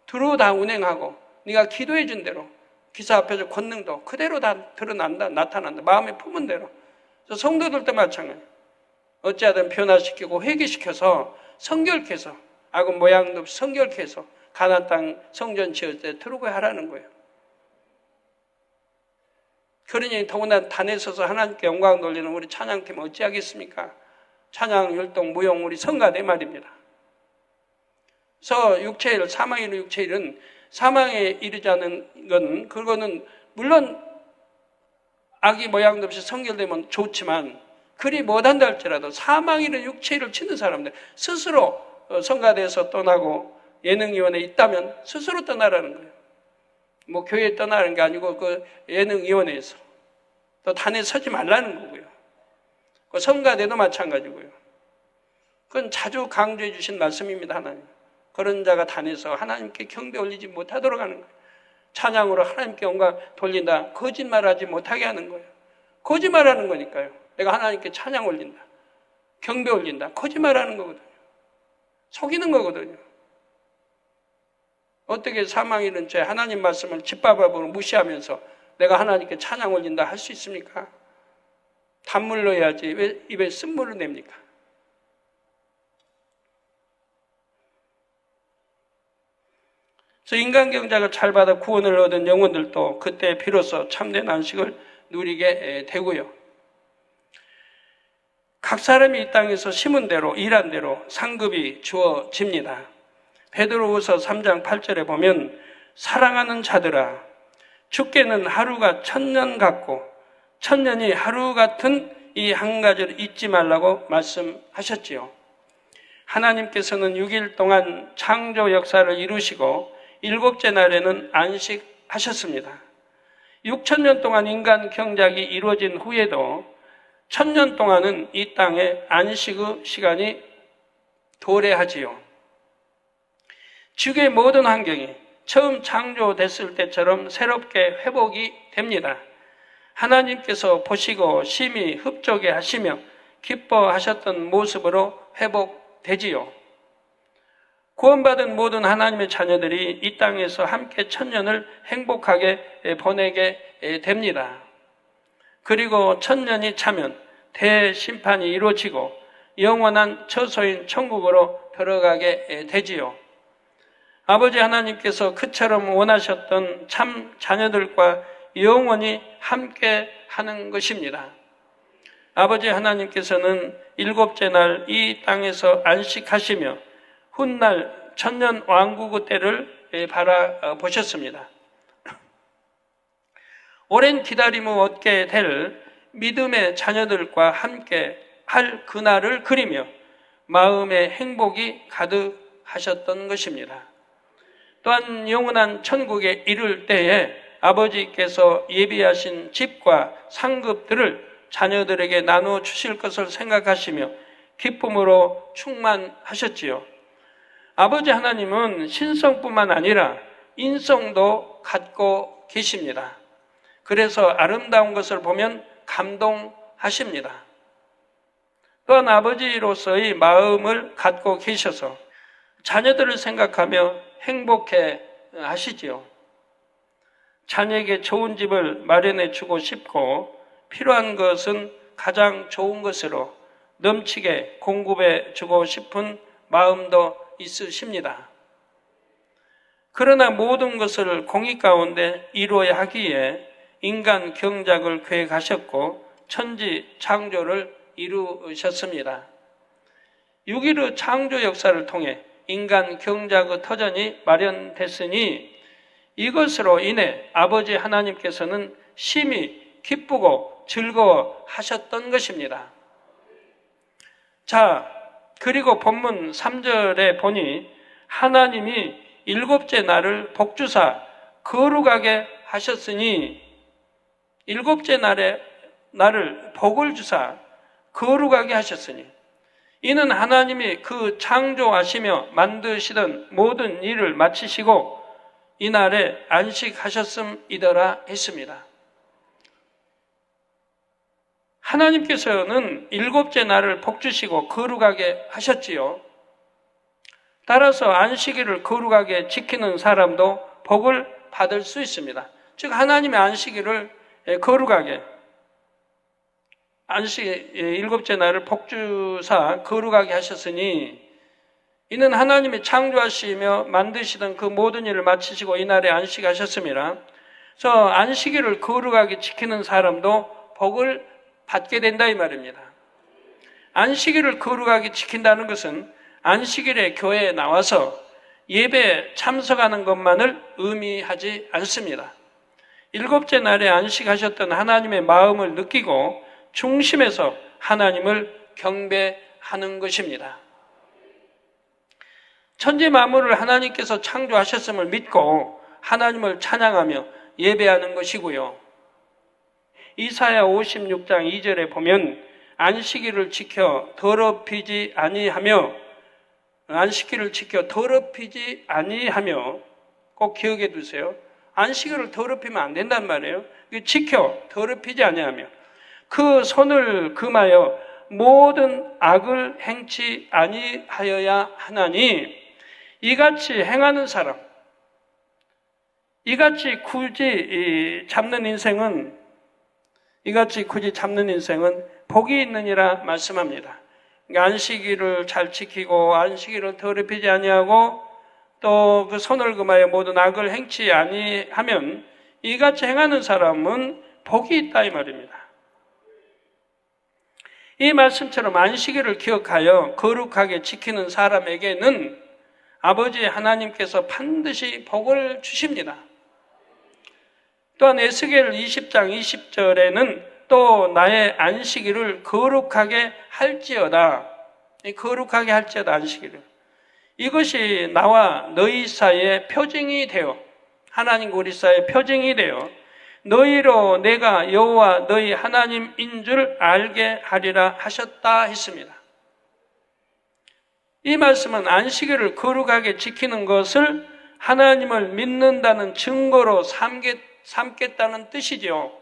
두루 다 운행하고 네가 기도해 준 대로 기사 앞에서 권능도 그대로 다 드러난다, 나타난다. 마음에 품은 대로. 그래서 성도들도 마찬가지예요. 어찌하든 변화시키고 회개시켜서 성결케 해서 악은 모양도 없이 성결케 해서 가나안 땅 성전 지을 때 들어오게 하라는 거예요. 그러니 더구나 단에 서서 하나님께 영광 돌리는 우리 찬양팀 어찌하겠습니까? 찬양, 율동, 무용 우리 성가대 말입니다. 그래서 육체일, 사망의 육체일은 사망에 이르자는 건 그거는 물론 악이 모양도 없이 성결되면 좋지만 그리 못한다 할지라도 사망일은 육체일을 치는 사람들 스스로 성가대에서 떠나고 예능위원회에 있다면 스스로 떠나라는 거예요. 뭐 교회에 떠나는 게 아니고 그 예능위원회에서 또 단에 서지 말라는 거고요. 그 성가대도 마찬가지고요. 그건 자주 강조해 주신 말씀입니다. 하나님. 그런 자가 단에서 하나님께 경배 올리지 못하도록 하는 거예요. 찬양으로 하나님께 영광 돌린다. 거짓말하지 못하게 하는 거예요. 거짓말하는 거니까요. 내가 하나님께 찬양 올린다. 경배 올린다. 거짓말하는 거거든요. 속이는 거거든요. 어떻게 사망일은 죄 하나님 말씀을 짓밟아보고 무시하면서 내가 하나님께 찬양 올린다 할 수 있습니까? 단물로 해야지 왜 입에 쓴물을 냅니까? 그래서 인간 경작을 잘 받아 구원을 얻은 영혼들도 그때 비로소 참된 안식을 누리게 되고요. 각 사람이 이 땅에서 심은 대로 일한 대로 상급이 주어집니다. 베드로후서 3장 8절에 보면 사랑하는 자들아 주께는 하루가 1000년 같고 1000년이 하루 같은 이 한 가지를 잊지 말라고 말씀하셨지요. 하나님께서는 6일 동안 창조 역사를 이루시고 7째 날에는 안식하셨습니다. 6000년 동안 인간 경작이 이루어진 후에도 1000년 동안은 이 땅에 안식의 시간이 도래하지요. 지구의 모든 환경이 처음 창조됐을 때처럼 새롭게 회복이 됩니다. 하나님께서 보시고 심히 흡족해 하시며 기뻐하셨던 모습으로 회복되지요. 구원받은 모든 하나님의 자녀들이 이 땅에서 함께 1000년을 행복하게 보내게 됩니다. 그리고 1000년이 차면 대심판이 이루어지고 영원한 처소인 천국으로 들어가게 되지요. 아버지 하나님께서 그처럼 원하셨던 참 자녀들과 영원히 함께 하는 것입니다. 아버지 하나님께서는 7째 날 이 땅에서 안식하시며 훗날 천년 왕국의 때를 바라보셨습니다. 오랜 기다림 후 얻게 될 믿음의 자녀들과 함께 할 그날을 그리며 마음의 행복이 가득하셨던 것입니다. 또한 영원한 천국에 이를 때에 아버지께서 예비하신 집과 상급들을 자녀들에게 나누어 주실 것을 생각하시며 기쁨으로 충만하셨지요. 아버지 하나님은 신성뿐만 아니라 인성도 갖고 계십니다. 그래서 아름다운 것을 보면 감동하십니다. 또한 아버지로서의 마음을 갖고 계셔서 자녀들을 생각하며 행복해 하시지요. 자녀에게 좋은 집을 마련해 주고 싶고 필요한 것은 가장 좋은 것으로 넘치게 공급해 주고 싶은 마음도 있으십니다. 그러나 모든 것을 공의 가운데 이루어야 하기에 인간 경작을 계획하셨고 천지 창조를 이루셨습니다. 6.15 창조 역사를 통해 인간 경작의 터전이 마련됐으니 이것으로 인해 아버지 하나님께서는 심히 기쁘고 즐거워 하셨던 것입니다. 자, 그리고 본문 3절에 보니 하나님이 일곱째 날을 복주사 거룩하게 하셨으니 일곱째 날을 복을 주사 거룩하게 하셨으니 이는 하나님이 그 창조하시며 만드시던 모든 일을 마치시고 이날에 안식하셨음이더라 했습니다. 하나님께서는 일곱째 날을 복주시고 거룩하게 하셨지요. 따라서 안식일을 거룩하게 지키는 사람도 복을 받을 수 있습니다. 즉 하나님의 안식일을 거룩하게 일곱째 날을 복주사 거룩하게 하셨으니 이는 하나님이 창조하시며 만드시던 그 모든 일을 마치시고 이날에 안식하셨습니다. 그래서 안식일을 거룩하게 지키는 사람도 복을 받게 된다 이 말입니다. 안식일을 거룩하게 지킨다는 것은 안식일에 교회에 나와서 예배에 참석하는 것만을 의미하지 않습니다. 일곱째 날에 안식하셨던 하나님의 마음을 느끼고 중심에서 하나님을 경배하는 것입니다. 천지 만물을 하나님께서 창조하셨음을 믿고 하나님을 찬양하며 예배하는 것이고요. 이사야 56장 2절에 보면 안식일을 지켜 더럽히지 아니하며 꼭 기억해 두세요. 안식일을 더럽히면 안 된단 말이에요. 지켜 더럽히지 아니하며 그 손을 금하여 모든 악을 행치 아니하여야 하나니 이같이 행하는 사람, 이같이 굳이 잡는 인생은 복이 있느니라 말씀합니다. 그러니까 안식일을 잘 지키고 안식일을 더럽히지 아니하고 또 그 손을 금하여 모든 악을 행치 아니하면 이같이 행하는 사람은 복이 있다 이 말입니다. 이 말씀처럼 안식일을 기억하여 거룩하게 지키는 사람에게는 아버지 하나님께서 반드시 복을 주십니다. 또한 에스겔 20장 20절에는 또 나의 안식일을 거룩하게 할지어다. 거룩하게 할지어다 안식일을. 이것이 나와 너희 사이의 표징이 되어 하나님과 우리 사이의 표징이 되어 너희로 내가 여호와 너희 하나님인 줄 알게 하리라 하셨다 했습니다. 이 말씀은 안식일을 거룩하게 지키는 것을 하나님을 믿는다는 증거로 삼겠다는 뜻이죠.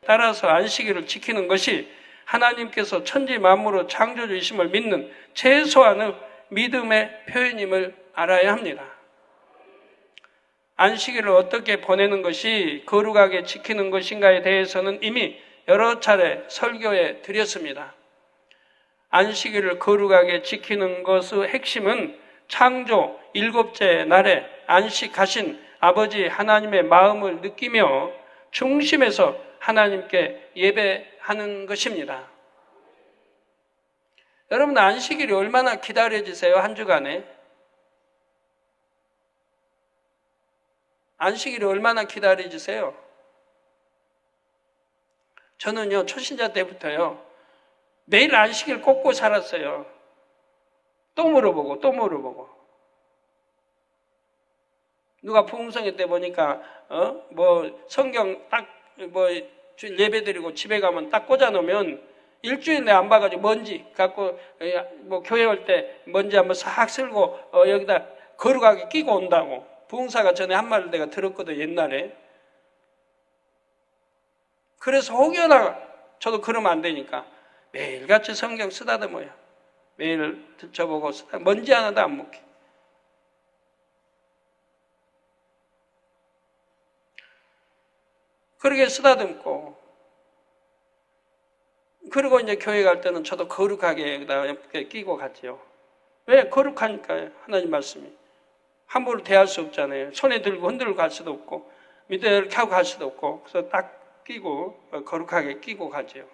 따라서 안식일을 지키는 것이 하나님께서 천지 만물의 창조주이심을 믿는 최소한의 믿음의 표현임을 알아야 합니다. 안식일을 어떻게 보내는 것이 거룩하게 지키는 것인가에 대해서는 이미 여러 차례 설교해 드렸습니다. 안식일을 거룩하게 지키는 것의 핵심은 창조 일곱째 날에 안식하신 아버지 하나님의 마음을 느끼며 중심에서 하나님께 예배하는 것입니다. 여러분 안식일이 얼마나 기다려지세요? 한 주간에? 안식일이 얼마나 기다려지세요? 저는요 초신자 때부터요 매일 안식일 꼽고 살았어요. 또 물어보고 누가 부흥성회 때 보니까 성경 딱 예배 드리고 집에 가면 딱 꽂아 놓으면 일주일 내에 안 봐가지고 먼지 갖고 교회 올 때 먼지 한번 싹 쓸고 여기다 거룩하게 끼고 온다고 부흥사가 전에 한 말을 내가 들었거든 옛날에. 그래서 혹여나 저도 그러면 안 되니까 매일같이 성경 쓰다듬어요. 매일 들춰보고 먼지 하나도 안 묻게. 그렇게 쓰다듬고, 그리고 이제 교회 갈 때는 저도 거룩하게 그다음에 끼고 갔죠. 왜? 거룩하니까요. 하나님 말씀이. 함부로 대할 수 없잖아요. 손에 들고 흔들고 갈 수도 없고, 밑에 이렇게 하고 갈 수도 없고, 그래서 딱 끼고, 거룩하게 끼고 가죠.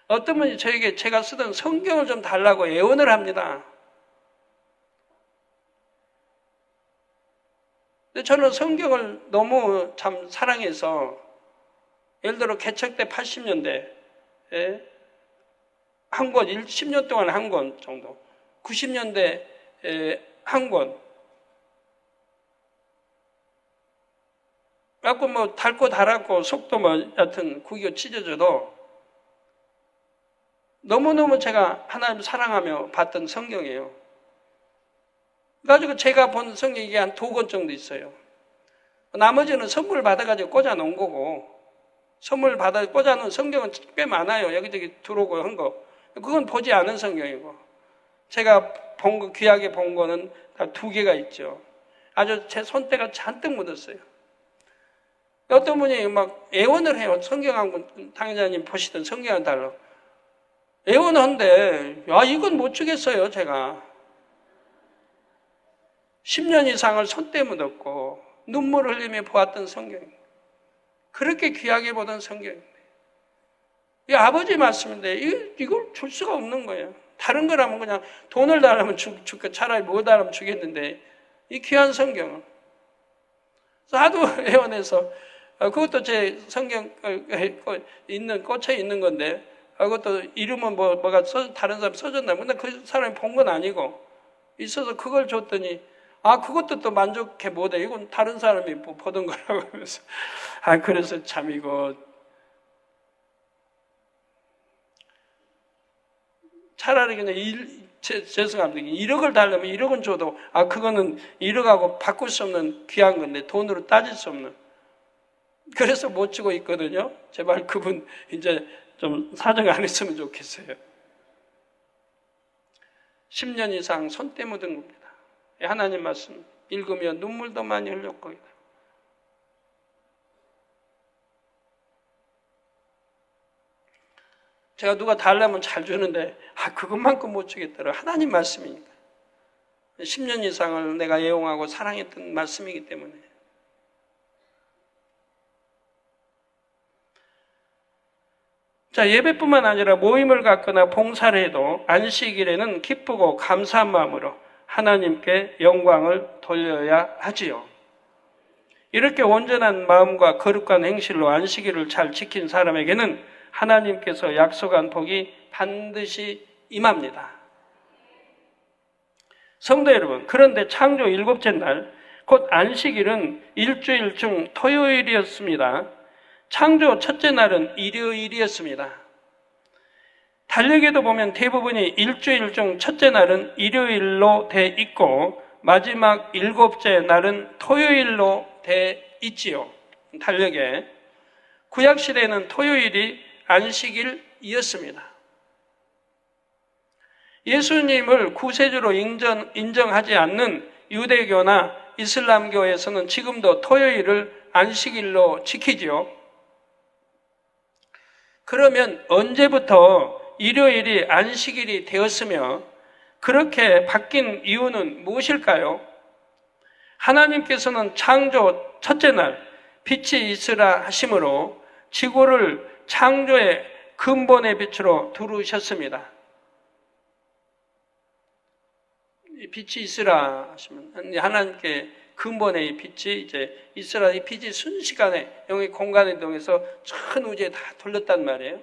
어떤 분이 저에게 제가 쓰던 성경을 좀 달라고 애원을 합니다. 근데 저는 성경을 너무 참 사랑해서, 예를 들어 개척 때 80년대 한 권, 10년 동안 한 권 정도, 90년대 한 권. 갖고 뭐 닳고 달았고 속도 뭐 여튼 구겨 찢어져도 너무너무 제가 하나님 사랑하며 봤던 성경이에요. 그래가지고 제가 본 성경이 한 2권 정도 있어요. 나머지는 선물 받아가지고 꽂아 놓은 거고, 선물 받아 꽂아 놓은 성경은 꽤 많아요. 여기저기 들어오고 한 거. 그건 보지 않은 성경이고, 제가 본 거, 귀하게 본 거는 다 2개가 있죠. 아주 제 손때가 잔뜩 묻었어요. 어떤 분이 막 애원을 해요. 성경 한 권, 당회자님 보시던 성경을 달라고. 애원한데, 야, 이건 못 주겠어요, 제가. 10년 이상을 손때 묻었고, 눈물을 흘리며 보았던 성경입니다. 그렇게 귀하게 보던 성경입니다. 이 아버지 말씀인데, 이걸 줄 수가 없는 거예요. 다른 거라면 그냥 돈을 달라면 줄까, 차라리 뭐 달라면 주겠는데, 이 귀한 성경을. 하도 애원해서, 그것도 제 성경 있는, 꽂혀 있는 건데, 그것도 이름은 뭐가 다른 사람 써줬나? 근데 그 사람이 본 건 아니고, 있어서 그걸 줬더니, 그것도 또 만족해 못해. 이건 다른 사람이 보던 거라고 하면서. 그래서 참 이거. 차라리 그냥 죄송합니다. 1억을 달라면 1억은 줘도, 그거는 1억하고 바꿀 수 없는 귀한 건데, 돈으로 따질 수 없는. 그래서 못 주고 있거든요. 제발 그분 이제 좀 사정 안 했으면 좋겠어요. 10년 이상 손때 묻은 겁니다. 하나님 말씀 읽으면 눈물도 많이 흘렸고, 제가 누가 달라면 잘 주는데 그것만큼 못 주겠더라. 하나님 말씀이니까. 10년 이상을 내가 애용하고 사랑했던 말씀이기 때문에. 자, 예배뿐만 아니라 모임을 갖거나 봉사를 해도 안식일에는 기쁘고 감사한 마음으로 하나님께 영광을 돌려야 하지요. 이렇게 온전한 마음과 거룩한 행실로 안식일을 잘 지킨 사람에게는 하나님께서 약속한 복이 반드시 임합니다. 성도 여러분, 그런데 창조 7째 날, 곧 안식일은 일주일 중 토요일이었습니다. 창조 첫째 날은 일요일이었습니다. 달력에도 보면 대부분이 일주일 중 첫째 날은 일요일로 돼 있고 마지막 7째 날은 토요일로 돼 있지요. 달력에. 구약시대에는 토요일이 안식일이었습니다. 예수님을 구세주로 인정하지 않는 유대교나 이슬람교에서는 지금도 토요일을 안식일로 지키지요. 그러면 언제부터 일요일이 안식일이 되었으며 그렇게 바뀐 이유는 무엇일까요? 하나님께서는 창조 첫째 날 빛이 있으라 하심으로 지구를 창조의 근본의 빛으로 두르셨습니다. 빛이 있으라 하시면 하나님께 근본의 빛이 이제 있으라, 이 빛이 순식간에 영의 공간에 이동해서 전 우주에 다 돌렸단 말이에요.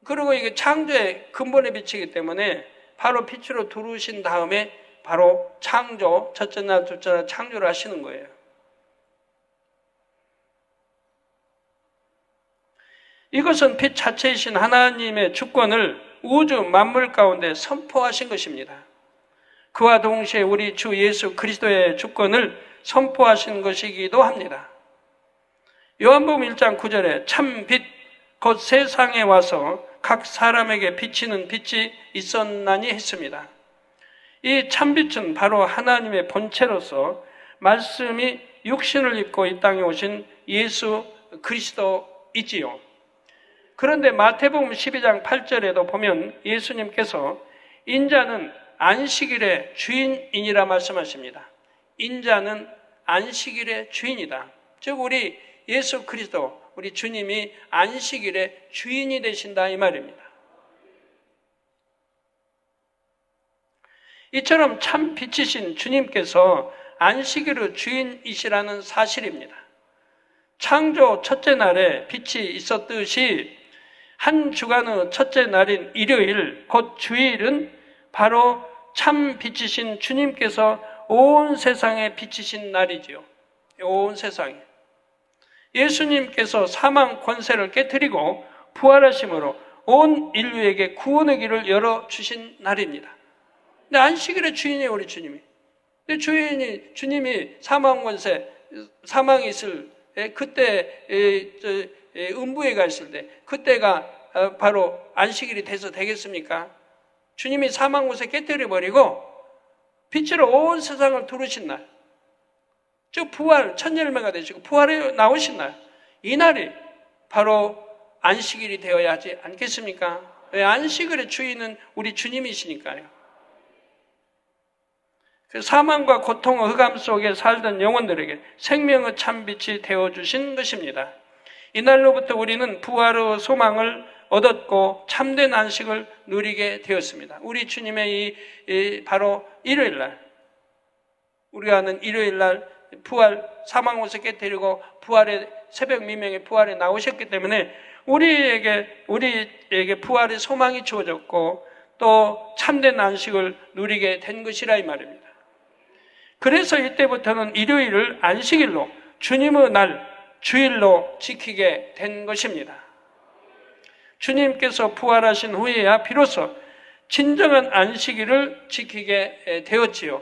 그리고 이게 창조의 근본의 빛이기 때문에 바로 빛으로 두르신 다음에 바로 창조, 첫째 날, 둘째 날 창조를 하시는 거예요. 이것은 빛 자체이신 하나님의 주권을 우주 만물 가운데 선포하신 것입니다. 그와 동시에 우리 주 예수 그리스도의 주권을 선포하신 것이기도 합니다. 요한복음 1장 9절에 참 빛, 곧 세상에 와서 각 사람에게 비치는 빛이 있었나니 했습니다. 이 참빛은 바로 하나님의 본체로서 말씀이 육신을 입고 이 땅에 오신 예수 그리스도이지요. 그런데 마태복음 12장 8절에도 보면 예수님께서 인자는 안식일의 주인이라 말씀하십니다. 인자는 안식일의 주인이다. 즉 우리 예수 그리스도, 우리 주님이 안식일의 주인이 되신다 이 말입니다. 이처럼 참 빛이신 주님께서 안식일의 주인이시라는 사실입니다. 창조 첫째 날에 빛이 있었듯이 한 주간의 첫째 날인 일요일, 곧 주일은 바로 참 빛이신 주님께서 온 세상에 비치신 날이지요. 온 세상에. 예수님께서 사망 권세를 깨뜨리고 부활하심으로 온 인류에게 구원의 길을 열어주신 날입니다. 근데 안식일의 주인이에요, 우리 주님이. 근데 주님이 사망 권세, 사망이 있을 그때 음부에 가 있을 때 그때가 바로 안식일이 돼서 되겠습니까? 주님이 사망 권세 깨뜨려버리고 빛으로 온 세상을 두르신 날, 즉 부활, 첫 열매가 되시고 부활에 나오신 날, 이 날이 바로 안식일이 되어야 하지 않겠습니까? 왜? 안식일의 주인은 우리 주님이시니까요. 그 사망과 고통의 흑암 속에 살던 영혼들에게 생명의 참빛이 되어주신 것입니다. 이날로부터 우리는 부활의 소망을 얻었고 참된 안식을 누리게 되었습니다. 우리 주님의 바로 일요일날, 우리가 아는 일요일날 부활, 사망 옷을 깨뜨리고 부활의 새벽 미명의 부활에 나오셨기 때문에 우리에게 부활의 소망이 주어졌고 또 참된 안식을 누리게 된 것이라 이 말입니다. 그래서 이때부터는 일요일을 안식일로, 주님의 날, 주일로 지키게 된 것입니다. 주님께서 부활하신 후에야 비로소 진정한 안식일을 지키게 되었지요.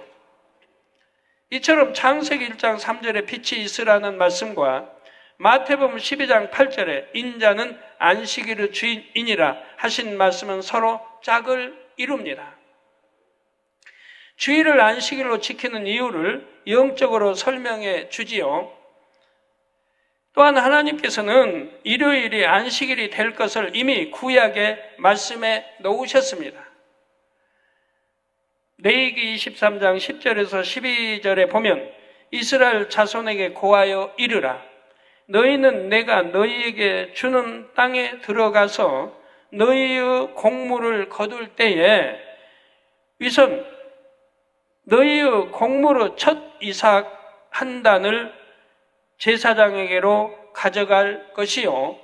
이처럼 창세기 1장 3절에 빛이 있으라는 말씀과 마태복음 12장 8절에 인자는 안식일의 주인이라 하신 말씀은 서로 짝을 이룹니다. 주일을 안식일로 지키는 이유를 영적으로 설명해 주지요. 또한 하나님께서는 일요일이 안식일이 될 것을 이미 구약에 말씀해 놓으셨습니다. 레위기 23장 10절에서 12절에 보면 이스라엘 자손에게 고하여 이르라. 너희는 내가 너희에게 주는 땅에 들어가서 너희의 곡물을 거둘 때에 위선 너희의 곡물의 첫 이삭 한 단을 제사장에게로 가져갈 것이요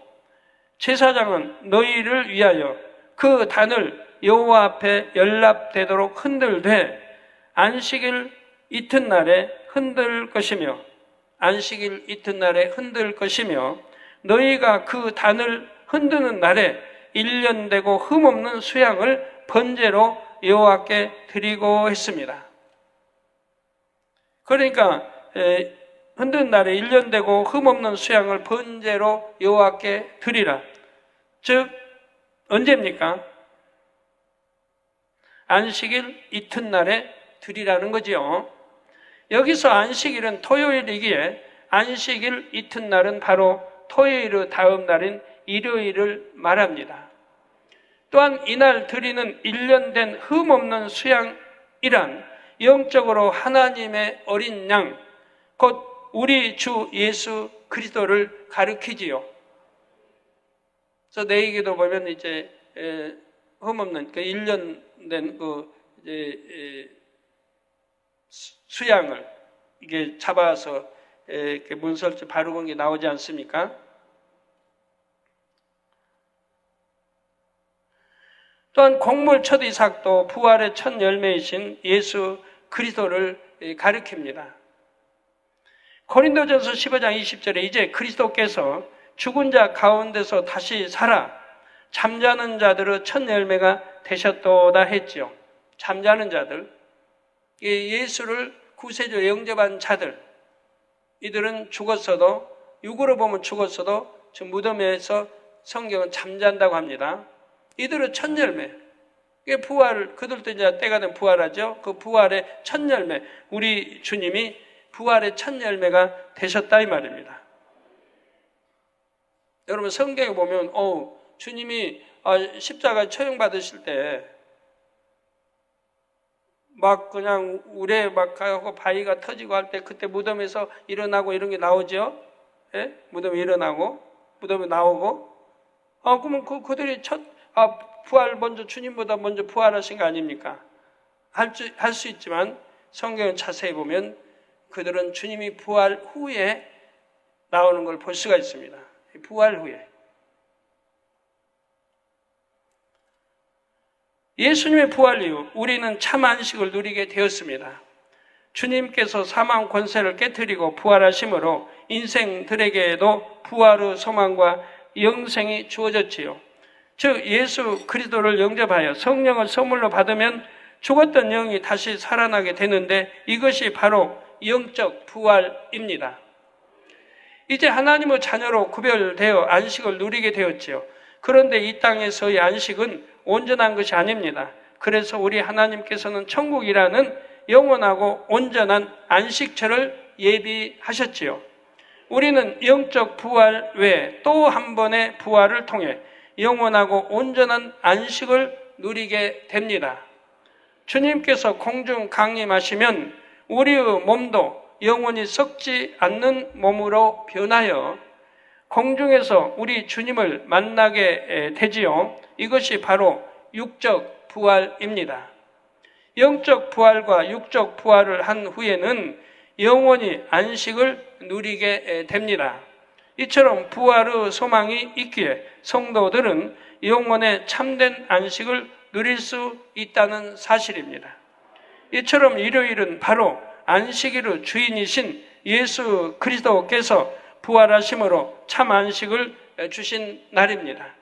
제사장은 너희를 위하여 그 단을 여호와 앞에 연납되도록 흔들되 안식일 이튿날에 흔들 것이며 안식일 이튿날에 흔들 것이며 너희가 그 단을 흔드는 날에 1년 되고 흠없는 수양을 번제로 여호와께 드리고 했습니다. 그러니까 흔든 날에 1년 되고 흠없는 수양을 번제로 여호와께 드리라. 즉 언제입니까? 안식일 이튿날에 드리라는 거지요. 여기서 안식일은 토요일이기에 안식일 이튿날은 바로 토요일의 다음 날인 일요일을 말합니다. 또한 이날 드리는 1년 된 흠없는 수양이란 영적으로 하나님의 어린 양, 곧 우리 주 예수 그리스도를 가리키지요. 그래서 내기도 보면 이제 흠없는 그 1년 된 그 이제 수양을 이게 잡아서 이렇게 문설주 바르고 게 나오지 않습니까? 또한 곡물 첫 이삭도 부활의 첫 열매이신 예수 그리스도를 가리킵니다. 고린도전서 15장 20절에 이제 그리스도께서 죽은 자 가운데서 다시 살아 잠자는 자들의 첫 열매가 되셨도다 했지요. 잠자는 자들, 예수를 구세주로 영접한 자들, 이들은 죽었어도, 육으로 보면 죽었어도 저 무덤에서 성경은 잠잔다고 합니다. 이들은 첫 열매, 이게 부활, 그들도 이제 때가 되면 부활하죠. 그 부활의 첫 열매, 우리 주님이 부활의 첫 열매가 되셨다 이 말입니다. 여러분 성경에 보면 주님이 십자가 처형받으실 때 막 그냥 우레 막 하고 바위가 터지고 할 때 그때 무덤에서 일어나고 이런 게 나오죠. 예? 무덤에 일어나고 무덤에 나오고 그러면 그들이 부활 먼저 주님보다 먼저 부활하신 거 아닙니까? 할 수 있지만 성경을 자세히 보면 그들은 주님이 부활 후에 나오는 걸 볼 수가 있습니다. 부활 후에. 예수님의 부활 이후 우리는 참 안식을 누리게 되었습니다. 주님께서 사망 권세를 깨뜨리고 부활하심으로 인생들에게도 부활의 소망과 영생이 주어졌지요. 즉 예수 그리스도를 영접하여 성령을 선물로 받으면 죽었던 영이 다시 살아나게 되는데 이것이 바로 영적 부활입니다. 이제 하나님의 자녀로 구별되어 안식을 누리게 되었지요. 그런데 이 땅에서의 안식은 온전한 것이 아닙니다. 그래서 우리 하나님께서는 천국이라는 영원하고 온전한 안식처를 예비하셨지요. 우리는 영적 부활 외에 또 한 번의 부활을 통해 영원하고 온전한 안식을 누리게 됩니다. 주님께서 공중 강림하시면 우리의 몸도 영원히 썩지 않는 몸으로 변하여 공중에서 우리 주님을 만나게 되지요. 이것이 바로 육적 부활입니다. 영적 부활과 육적 부활을 한 후에는 영원히 안식을 누리게 됩니다. 이처럼 부활의 소망이 있기에 성도들은 영원의 참된 안식을 누릴 수 있다는 사실입니다. 이처럼 일요일은 바로 안식일의 주인이신 예수 그리스도께서 부활하심으로 참 안식을 주신 날입니다.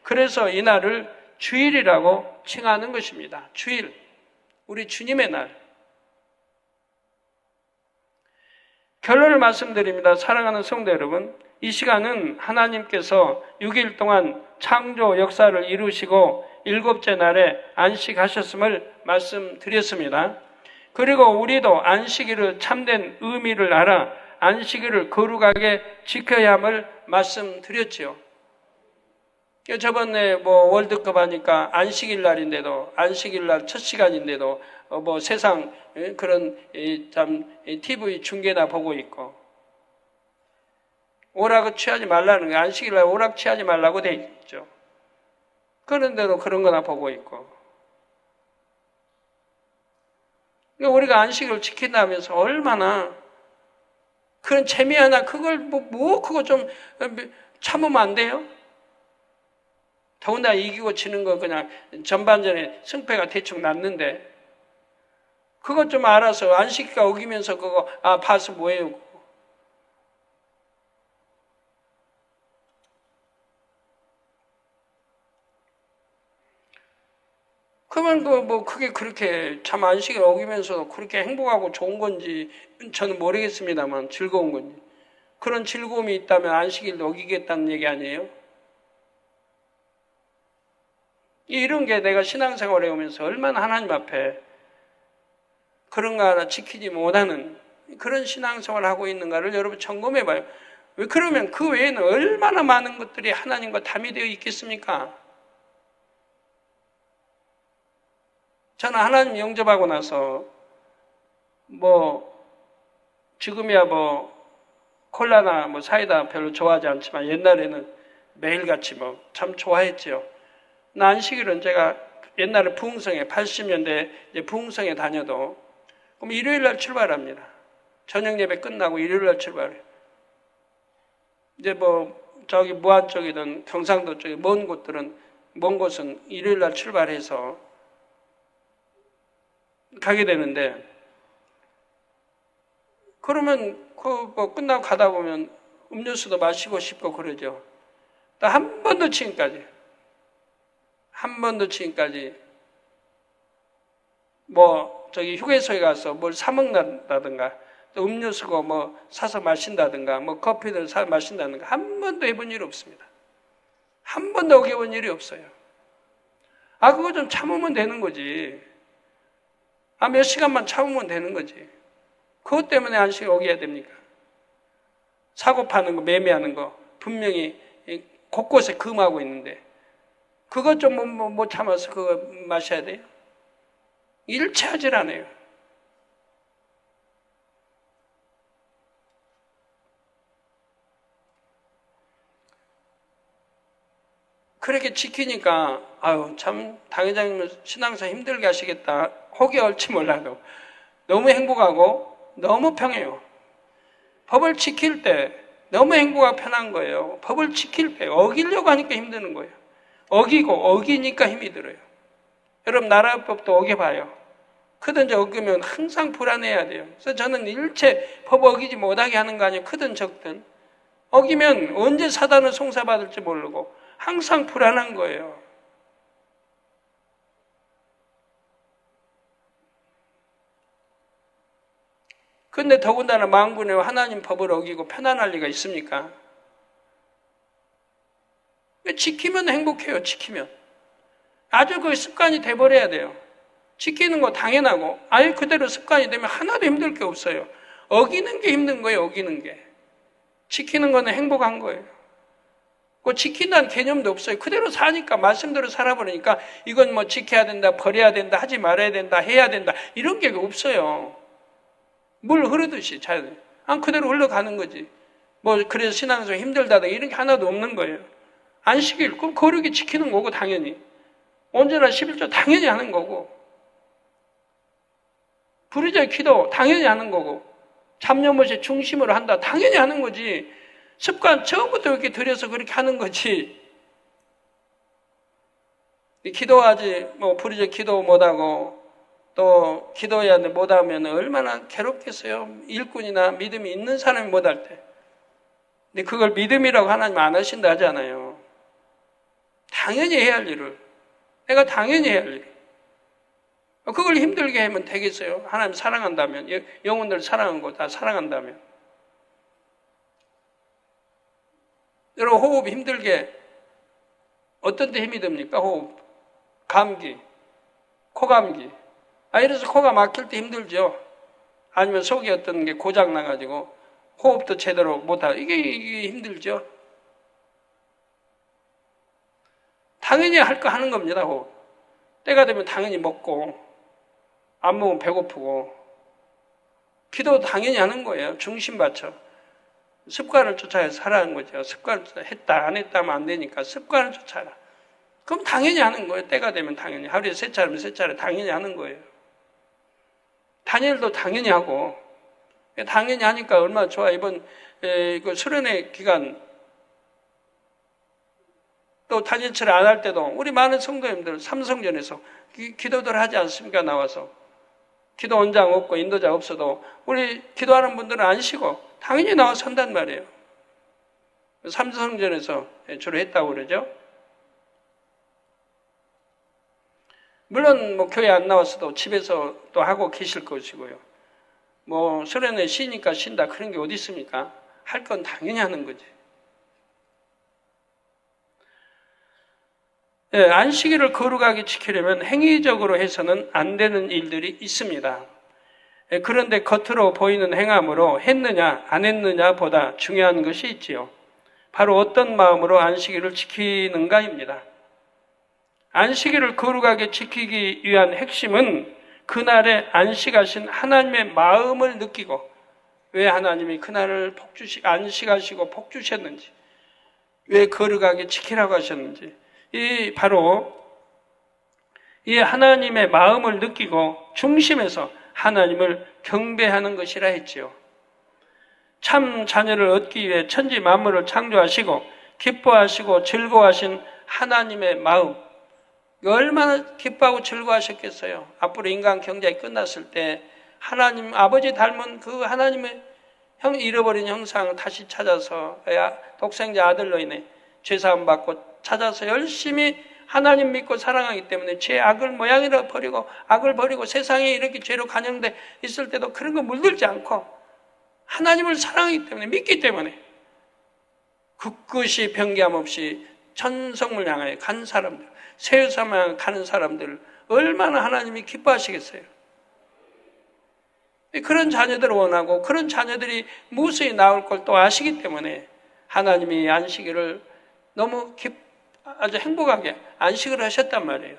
그래서 이 날을 주일이라고 칭하는 것입니다. 주일, 우리 주님의 날. 결론을 말씀드립니다. 사랑하는 성도 여러분, 이 시간은 하나님께서 6일 동안 창조 역사를 이루시고 일곱째 날에 안식하셨음을 말씀드렸습니다. 그리고 우리도 안식일의 참된 의미를 알아 안식일을 거룩하게 지켜야 함을 말씀드렸지요. 저번에 월드컵 하니까 안식일 날인데도 안식일 날 첫 시간인데도 세상 그런 TV 중계나 보고 있고 오락을 취하지 말라는 거예요. 안식일 날 오락 취하지 말라고 돼 있죠. 그런데도 그런 거나 보고 있고 우리가 안식을 지킨다면서 얼마나 그런 재미 하나 그걸 그거 좀 참으면 안 돼요? 더군다나 이기고 지는 거 그냥 전반전에 승패가 대충 났는데 그것 좀 알아서 안식일가 어기면서 그거 봐서 뭐예요? 그러면 그게 그렇게 참 안식일 어기면서 그렇게 행복하고 좋은 건지 저는 모르겠습니다만 즐거운 건지 그런 즐거움이 있다면 안식일도 어기겠다는 얘기 아니에요? 이런 게 내가 신앙생활을 해오면서 얼마나 하나님 앞에 그런 거 하나 지키지 못하는 그런 신앙생활을 하고 있는가를 여러분 점검해봐요. 왜 그러면 그 외에는 얼마나 많은 것들이 하나님과 담이 되어 있겠습니까? 저는 하나님 영접하고 나서 지금이야 콜라나 사이다 별로 좋아하지 않지만 옛날에는 매일같이 참 좋아했지요. 안식일은 제가 옛날에 부흥성에 80년대 부흥성에 다녀도 그럼 일요일 날 출발합니다. 저녁 예배 끝나고 일요일 날 출발해요. 이제 저기 무안 쪽이든 경상도 쪽에 먼 곳은 일요일 날 출발해서 가게 되는데 그러면 끝나고 가다 보면 음료수도 마시고 싶고 그러죠. 또 한 번 더 지금까지 저기 휴게소에 가서 뭘 사 먹는다든가 또 음료수고 사서 마신다든가 커피를 사 마신다든가 한 번도 해본 일이 없습니다. 한 번도 어겨본 일이 없어요. 그거 좀 참으면 되는 거지. 몇 시간만 참으면 되는 거지. 그것 때문에 안식일 어겨야 됩니까? 사고 파는 거, 매매하는 거 분명히 곳곳에 금하고 있는데 그것 좀 못 참아서 그거 마셔야 돼요? 일체하질 않아요. 그렇게 지키니까 참 당회장님은 신앙사 힘들게 하시겠다. 혹이 올지 몰라도 너무 행복하고 너무 평해요. 법을 지킬 때 너무 행복하고 편한 거예요. 법을 지킬 때 어기려고 하니까 힘드는 거예요. 어기니까 힘이 들어요. 여러분 나라법도 어겨봐요. 크든지 어기면 항상 불안해야 돼요. 그래서 저는 일체 법 어기지 못하게 하는 거 아니에요. 크든 적든. 어기면 언제 사단을 송사받을지 모르고 항상 불안한 거예요. 근데 더군다나 만군에 하나님 법을 어기고 편안할 리가 있습니까? 지키면 행복해요. 지키면. 아주 그 습관이 돼버려야 돼요. 지키는 거 당연하고 아예 그대로 습관이 되면 하나도 힘들 게 없어요. 어기는 게 힘든 거예요. 어기는 게. 지키는 거는 행복한 거예요. 그 지킨다는 개념도 없어요. 그대로 사니까 말씀대로 살아버리니까 이건 뭐 지켜야 된다, 버려야 된다, 하지 말아야 된다, 해야 된다 이런 게 없어요. 물 흐르듯이 자연. 그대로 흘러가는 거지. 그래서 신앙에서 힘들다다 이런 게 하나도 없는 거예요. 안식일 그럼 거룩히 지키는 거고 당연히. 언제나 11조 당연히 하는 거고. 불의절 기도 당연히 하는 거고. 잡념없이 중심으로 한다 당연히 하는 거지. 습관 처음부터 이렇게 들여서 그렇게 하는 거지. 기도하지 불의절 기도 못하고 또 기도해야 하는데 못하면 얼마나 괴롭겠어요. 일꾼이나 믿음이 있는 사람이 못할 때. 근데 그걸 믿음이라고 하나님 안 하신다 하잖아요. 당연히 해야 할 일을. 내가 당연히 해야 할 일. 그걸 힘들게 하면 되겠어요. 하나님 사랑한다면. 영혼들 사랑한 거 다 사랑한다면. 여러분 호흡 힘들게 어떤 데 힘이 듭니까? 호흡. 감기. 코감기. 이래서 코가 막힐 때 힘들죠. 아니면 속에 어떤 게 고장 나가지고 호흡도 제대로 못하고 이게 힘들죠. 당연히 할 거 하는 겁니다. 호흡. 때가 되면 당연히 먹고 안 먹으면 배고프고 기도도 당연히 하는 거예요. 중심 맞춰. 습관을 쫓아야 살아가는 거죠. 습관을 했다 안 했다 하면 안 되니까 습관을 쫓아라. 그럼 당연히 하는 거예요. 때가 되면 당연히. 하루에 3차례면 3차례 당연히 하는 거예요. 단일도 당연히 하고 당연히 하니까 얼마나 좋아. 이번 수련회 기간 또 단일치를 안 할 때도 우리 많은 성도님들 삼성전에서 기도들 하지 않습니까? 나와서 기도 원장 없고 인도자 없어도 우리 기도하는 분들은 안 쉬고 당연히 나와서 한단 말이에요. 삼성전에서 주로 했다고 그러죠. 물론 교회 안 나왔어도 집에서 또 하고 계실 것이고요. 수련회 쉬니까 쉰다 그런 게 어디 있습니까? 할 건 당연히 하는 거지. 안식일을 거룩하게 지키려면 행위적으로 해서는 안 되는 일들이 있습니다. 그런데 겉으로 보이는 행함으로 했느냐 안 했느냐 보다 중요한 것이 있지요. 바로 어떤 마음으로 안식일을 지키는가입니다. 안식일을 거룩하게 지키기 위한 핵심은 그날에 안식하신 하나님의 마음을 느끼고 왜 하나님이 그날을 안식하시고 복 주셨는지 왜 거룩하게 지키라고 하셨는지 바로 이 하나님의 마음을 느끼고 중심에서 하나님을 경배하는 것이라 했지요. 참 자녀를 얻기 위해 천지 만물을 창조하시고 기뻐하시고 즐거워하신 하나님의 마음 얼마나 기뻐하고 즐거워하셨겠어요. 앞으로 인간 경작이 끝났을 때 하나님 아버지 닮은 그 하나님의 잃어버린 형상을 다시 찾아서 독생자 아들로 인해 죄사함 받고 찾아서 열심히 하나님 믿고 사랑하기 때문에 죄 악을 모양이라 버리고 악을 버리고 세상에 이렇게 죄로 간영돼 있을 때도 그런 거 물들지 않고 하나님을 사랑하기 때문에 믿기 때문에 그것이 변개함 없이 천성을 향하여 간 사람들 세우사만 가는 사람들 얼마나 하나님이 기뻐하시겠어요. 그런 자녀들을 원하고 그런 자녀들이 무수히 나올 걸 또 아시기 때문에 하나님이 안식일을 너무 아주 행복하게 안식을 하셨단 말이에요.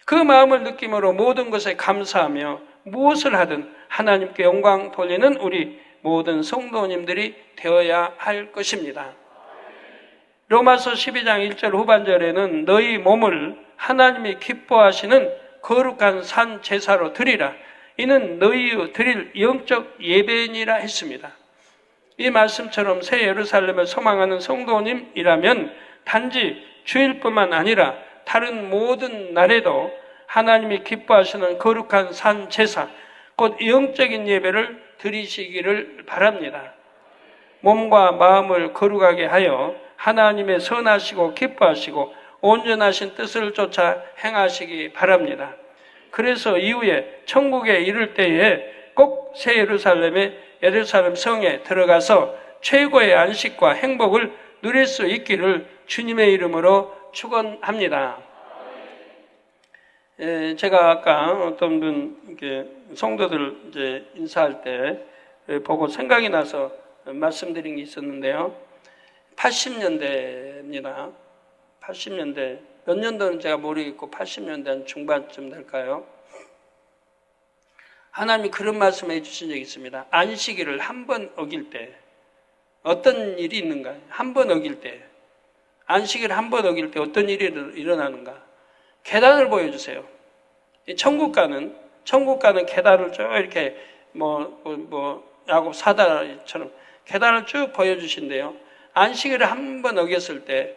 그 마음을 느낌으로 모든 것에 감사하며 무엇을 하든 하나님께 영광 돌리는 우리 모든 성도님들이 되어야 할 것입니다. 로마서 12장 1절 후반절에는 너희 몸을 하나님이 기뻐하시는 거룩한 산 제사로 드리라. 이는 너희의 드릴 영적 예배니라 했습니다. 이 말씀처럼 새 예루살렘을 소망하는 성도님이라면 단지 주일뿐만 아니라 다른 모든 날에도 하나님이 기뻐하시는 거룩한 산 제사, 곧 영적인 예배를 드리시기를 바랍니다. 몸과 마음을 거룩하게 하여 하나님의 선하시고 기뻐하시고 온전하신 뜻을 쫓아 행하시기 바랍니다. 그래서 이후에 천국에 이를 때에 꼭 새 예루살렘 성에 들어가서 최고의 안식과 행복을 누릴 수 있기를 주님의 이름으로 축원합니다. 제가 아까 어떤 분 이렇게 성도들 이제 인사할 때 보고 생각이 나서 말씀드린 게 있었는데요. 80년대입니다. 80년대 몇 년도는 제가 모르겠고 80년대 한 중반쯤 될까요? 하나님이 그런 말씀을 해주신 적이 있습니다. 안식일을 한 번 어길 때 어떤 일이 있는가? 한 번 어길 때 안식일 한 번 어길 때 어떤 일이 일어나는가? 계단을 보여주세요. 천국 가는 계단을 쭉 이렇게 야곱 사다처럼 계단을 쭉 보여주신대요. 안식일을 한 번 어겼을 때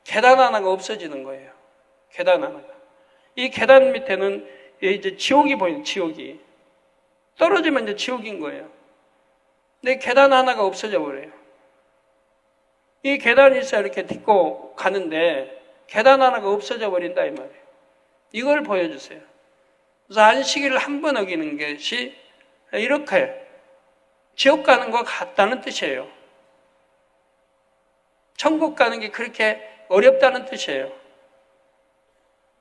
계단 하나가 없어지는 거예요. 계단 하나가. 이 계단 밑에는 이제 지옥이 보이는 지옥이 떨어지면 이제 지옥인 거예요. 근데 계단 하나가 없어져 버려요. 이 계단이 있어야 이렇게 딛고 가는데 계단 하나가 없어져 버린다 이 말이에요. 이걸 보여주세요. 그래서 안식일을 한 번 어기는 것이 이렇게 지옥 가는 것 같다는 뜻이에요. 천국 가는 게 그렇게 어렵다는 뜻이에요.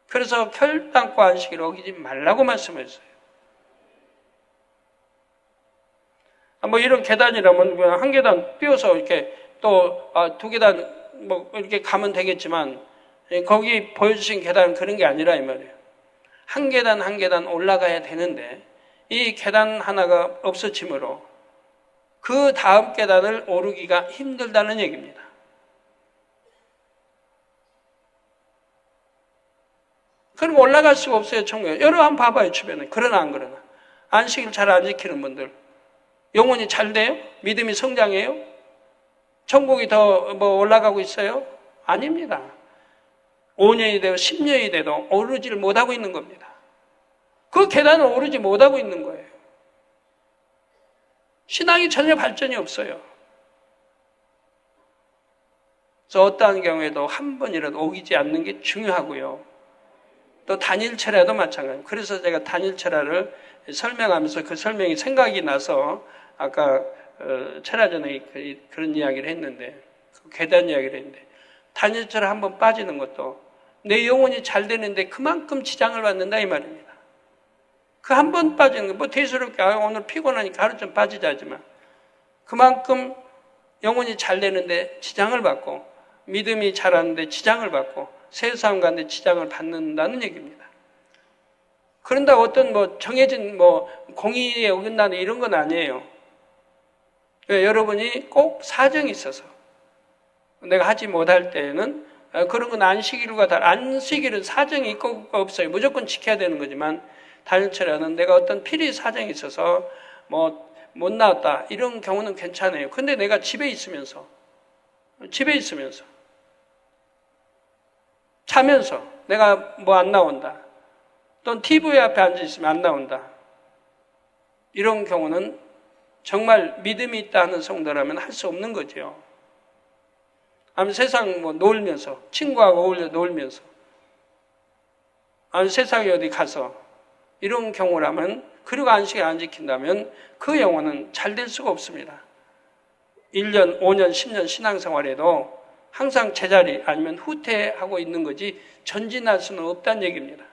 그래서 결단코 안식일을 어기지 말라고 말씀했어요. 뭐 이런 계단이라면 그냥 한 계단 띄워서 이렇게 또 두 계단 뭐 이렇게 가면 되겠지만 거기 보여주신 계단은 그런 게 아니라 이 말이에요. 한 계단 한 계단 올라가야 되는데 이 계단 하나가 없어짐으로 그 다음 계단을 오르기가 힘들다는 얘기입니다. 그럼 올라갈 수가 없어요, 천국에. 여러분 한번 봐봐요, 주변에. 그러나 안 그러나. 안식일 잘 안 지키는 분들. 영혼이 잘 돼요? 믿음이 성장해요? 천국이 더 올라가고 있어요? 아닙니다. 5년이 되고 10년이 돼도 오르지를 못하고 있는 겁니다. 그 계단을 오르지 못하고 있는 거예요. 신앙이 전혀 발전이 없어요. 그래서 어떠한 경우에도 한 번이라도 어기지 않는 게 중요하고요. 또 단일체라도 마찬가지입니다. 그래서 제가 단일체라를 설명하면서 그 설명이 생각이 나서 아까 체라전에 그런 이야기를 했는데 그 계단 이야기를 했는데 단일체를 한번 빠지는 것도 내 영혼이 잘 되는데 그만큼 지장을 받는다 이 말입니다. 그 한 번 빠지는 거 뭐 대수롭게 오늘 피곤하니까 하루 좀 빠지자 하지만 그만큼 영혼이 잘 되는데 지장을 받고 믿음이 자라는데 지장을 받고 세상 가운데 지장을 받는다는 얘기입니다. 그런다고 어떤 정해진 공의에 어긋나는 이런 건 아니에요. 여러분이 꼭 사정이 있어서 내가 하지 못할 때에는 그런 건 안식일과 다른 안식일은 사정이 있고 없어요. 무조건 지켜야 되는 거지만 단일체라는 내가 어떤 필히 사정이 있어서 못 나왔다 이런 경우는 괜찮아요. 근데 내가 집에 있으면서 자면서 내가 안 나온다. 또는 TV 앞에 앉아 있으면 안 나온다. 이런 경우는 정말 믿음이 있다 하는 성도라면 할 수 없는 거죠. 아니면 세상 놀면서 친구하고 어울려 놀면서 아니면 세상에 어디 가서 이런 경우라면 그리고 안식일 안 지킨다면 그 영혼은 잘 될 수가 없습니다. 1년, 5년, 10년 신앙생활에도 항상 제자리 아니면 후퇴하고 있는 거지 전진할 수는 없다는 얘기입니다.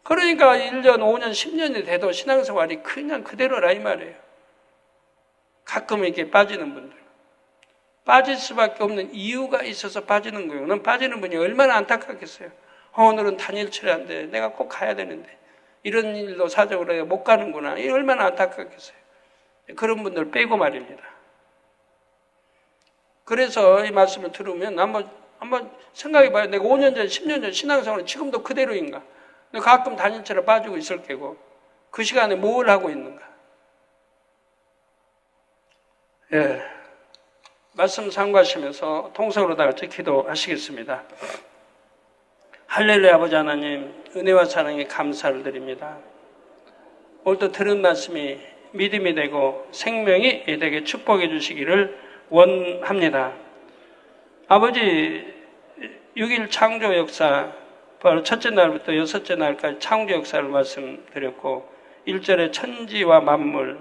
그러니까 1년, 5년, 10년이 돼도 신앙생활이 그냥 그대로라 이 말이에요. 가끔 이렇게 빠지는 분들. 빠질 수밖에 없는 이유가 있어서 빠지는 거예요. 그럼 빠지는 분이 얼마나 안타깝겠어요. 오늘은 단일치료한데 내가 꼭 가야 되는데 이런 일도 사정으로 해서 못 가는구나. 이 얼마나 안타깝겠어요. 그런 분들 빼고 말입니다. 그래서 이 말씀을 들으면 한번 생각해 봐요. 내가 5년 전, 10년 전 신앙생활은 지금도 그대로인가? 가끔 단일체로 빠지고 있을 게고 그 시간에 뭘 하고 있는가? 예, 말씀 상고하시면서 통성으로 다 같이 기도하시겠습니다. 할렐루야 아버지 하나님, 은혜와 사랑에 감사를 드립니다. 오늘도 들은 말씀이 믿음이 되고 생명이 되게 축복해 주시기를 원합니다. 아버지 6일 창조 역사, 바로 첫째 날부터 여섯째 날까지 창조 역사를 말씀드렸고 1절에 천지와 만물,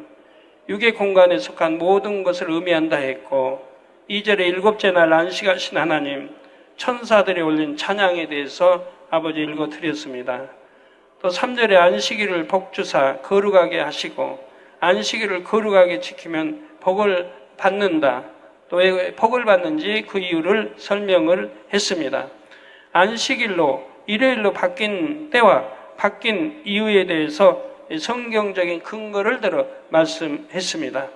육의 공간에 속한 모든 것을 의미한다 했고 2절에 일곱째 날 안식하신 하나님, 천사들이 올린 찬양에 대해서 아버지 읽어드렸습니다. 또 3절에 안식일을 복주사 거룩하게 하시고 안식일을 거룩하게 지키면 복을 받는다. 또 왜 복을 받는지 그 이유를 설명을 했습니다. 안식일로 일요일로 바뀐 때와 바뀐 이유에 대해서 성경적인 근거를 들어 말씀했습니다.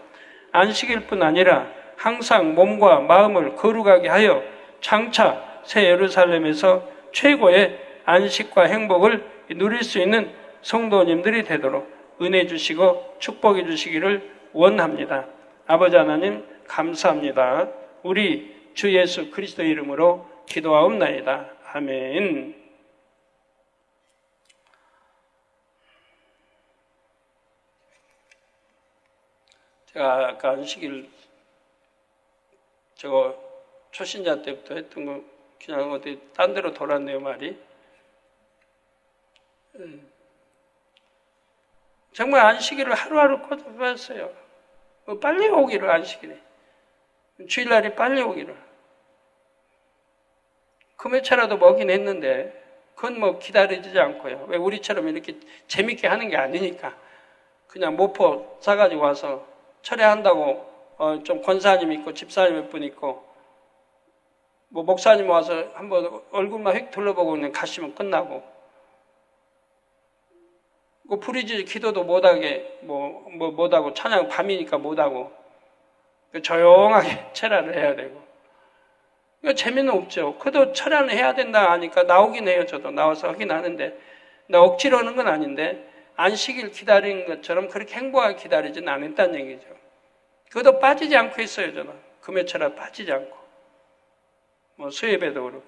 안식일뿐 아니라 항상 몸과 마음을 거룩하게 하여 장차 새 예루살렘에서 최고의 안식과 행복을 누릴 수 있는 성도님들이 되도록 은혜 주시고 축복해 주시기를 원합니다. 아버지 하나님 감사합니다. 우리 주 예수 그리스도 이름으로 기도하옵나이다. 아멘. 제가 아까 안식일 저거 초신자 때부터 했던 거 그냥 어디 딴 데로 돌았네요 말이. 정말 안식일을 하루하루 꽂아봤어요. 빨리 오기를 안식일에. 주일날이 빨리 오기를. 금요차라도 먹긴 했는데 그건 뭐 기다리지 않고요. 왜 우리처럼 이렇게 재밌게 하는 게 아니니까 그냥 모포 싸가지고 와서 철회한다고 좀 권사님 있고 집사님 몇 분 있고 뭐 목사님 와서 한번 얼굴만 휙 둘러보고 그냥 가시면 끝나고 그 부리지 기도도 못하게 못하고 찬양 밤이니까 못하고 조용하게 철야를 해야 되고 이거 재미는 없죠. 그래도 철야는 해야 된다 하니까 나오긴 해요. 저도 나와서 하긴 하는데 나 억지로 하는 건 아닌데 안식일 기다리는 것처럼 그렇게 행복하게 기다리지는 않았다는 얘기죠. 그것도 빠지지 않고 있어요. 저는 금요철야 빠지지 않고 뭐 수예배도 그렇고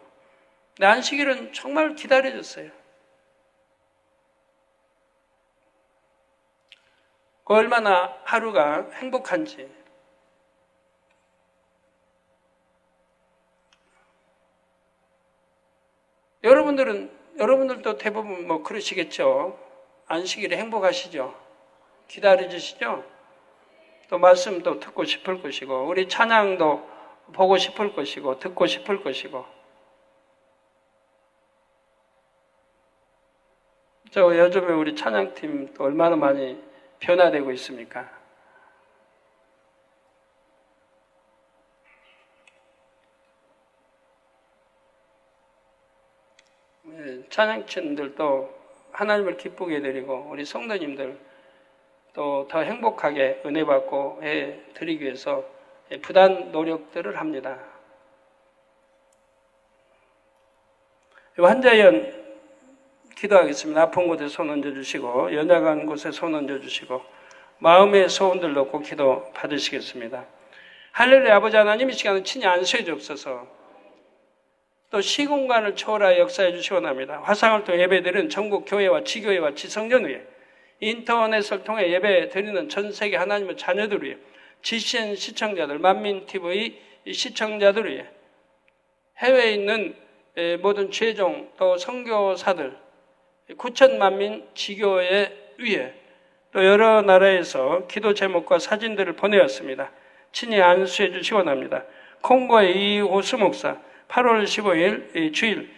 근데 안식일은 정말 기다려졌어요. 그 얼마나 하루가 행복한지 여러분들도 대부분 뭐 그러시겠죠. 안식일에 행복하시죠. 기다려주시죠. 또 말씀도 듣고 싶을 것이고 우리 찬양도 보고 싶을 것이고 듣고 싶을 것이고 저 요즘에 우리 찬양팀 또 얼마나 많이 변화되고 있습니까? 찬양팀들도 하나님을 기쁘게 드리고 우리 성도님들 또 더 행복하게 은혜 받고 드리기 위해서 부단 노력들을 합니다. 환자연 기도하겠습니다. 아픈 곳에 손 얹어주시고 연약한 곳에 손 얹어주시고 마음의 소원들 놓고 기도 받으시겠습니다. 할렐루야 아버지 하나님 이 시간에 친히 안수해 주옵소서. 또 시공간을 초월하여 역사해 주시기 원합니다. 화상을 통해 예배드리는 전국 교회와 지교회와 지성전 위에 인터넷을 통해 예배 드리는 전 세계 하나님의 자녀들 위해 GCN 시청자들, 만민TV 시청자들 위해 해외에 있는 모든 죄종 또 선교사들 9천만 민 지교회 위해 또 여러 나라에서 기도 제목과 사진들을 보내왔습니다. 친히 안수해 주시기 원합니다. 콩고의 이호수 목사, 8월 15일 주일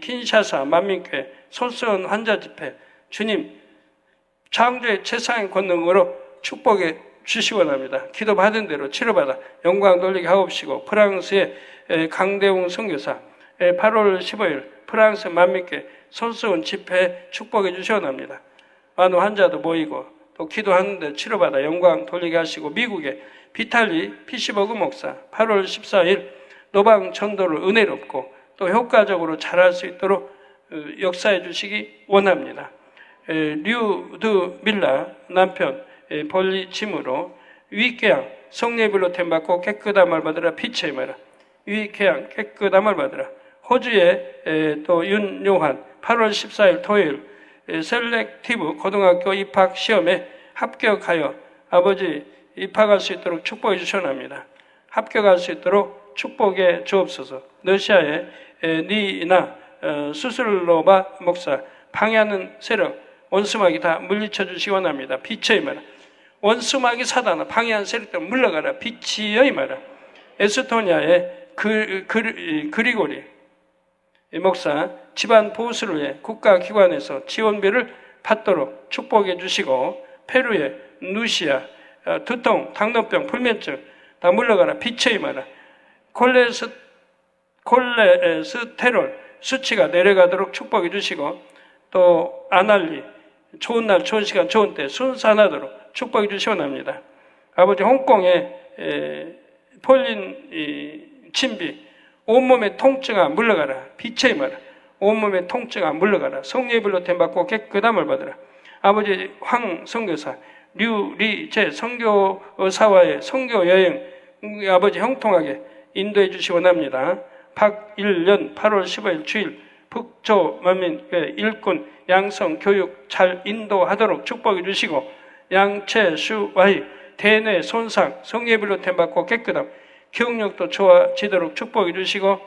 킨샤사 만민교회 소수원 환자 집회, 주님 창조의 최상의 권능으로 축복해 주시기 원합니다. 기도받은 대로 치료받아 영광 돌리게 하옵시고, 프랑스의 강대웅 선교사 8월 15일 프랑스 만민교회 소수원 집회 축복해 주시기 원합니다. 많은 환자도 모이고 또 기도하는데 치료받아 영광 돌리게 하시고, 미국의 비탈리 피시버그 목사 8월 14일 노방 전도를 은혜롭고 또 효과적으로 잘할 수 있도록 역사해 주시기 원합니다. 류드 밀라 남편 볼리침으로 위궤양 성례별로 템받고 깨끗함을 받으라 빛의 마라. 위궤양 깨끗함을 받으라. 호주의 또 윤요한 8월 14일 토요일 셀렉티브 고등학교 입학 시험에 합격하여 아버지 입학할 수 있도록 축복해 주시옵나이다. 합격할 수 있도록 축복해 주옵소서. 러시아의 니나 수슬로바 목사, 방해하는 세력 원수마귀 다 물리쳐 주시기 원합니다. 빛의 마라. 원수마귀 사단아 방해하는 세력들 물러가라. 빛의 마라. 에스토니아의 그리고리 목사, 집안 보수를 위해 국가기관에서 지원비를 받도록 축복해 주시고, 페루의 누시아 두통, 당뇨병, 불면증 다 물러가라. 빛의 마라. 콜레스테롤 수치가 내려가도록 축복해 주시고, 또 아날리 좋은 날, 좋은 시간, 좋은 때 순산하도록 축복해 주시기 원합니다. 아버지, 홍콩의 폴린 침비 온몸의 통증아 물러가라. 빛의 마라. 온몸의 통증아 물러가라. 성례별로 템받고 깨끗함을 받으라. 아버지, 황 선교사 류리제 선교사와의 선교 여행 아버지 형통하게 인도해 주시기 원합니다. 박일년 8월 15일 주일 북조 만민교회 일꾼 양성 교육 잘 인도하도록 축복해 주시고, 양채수와의 대뇌 손상 성례별로 템받고 깨끗함 기억력도 좋아지도록 축복해 주시고,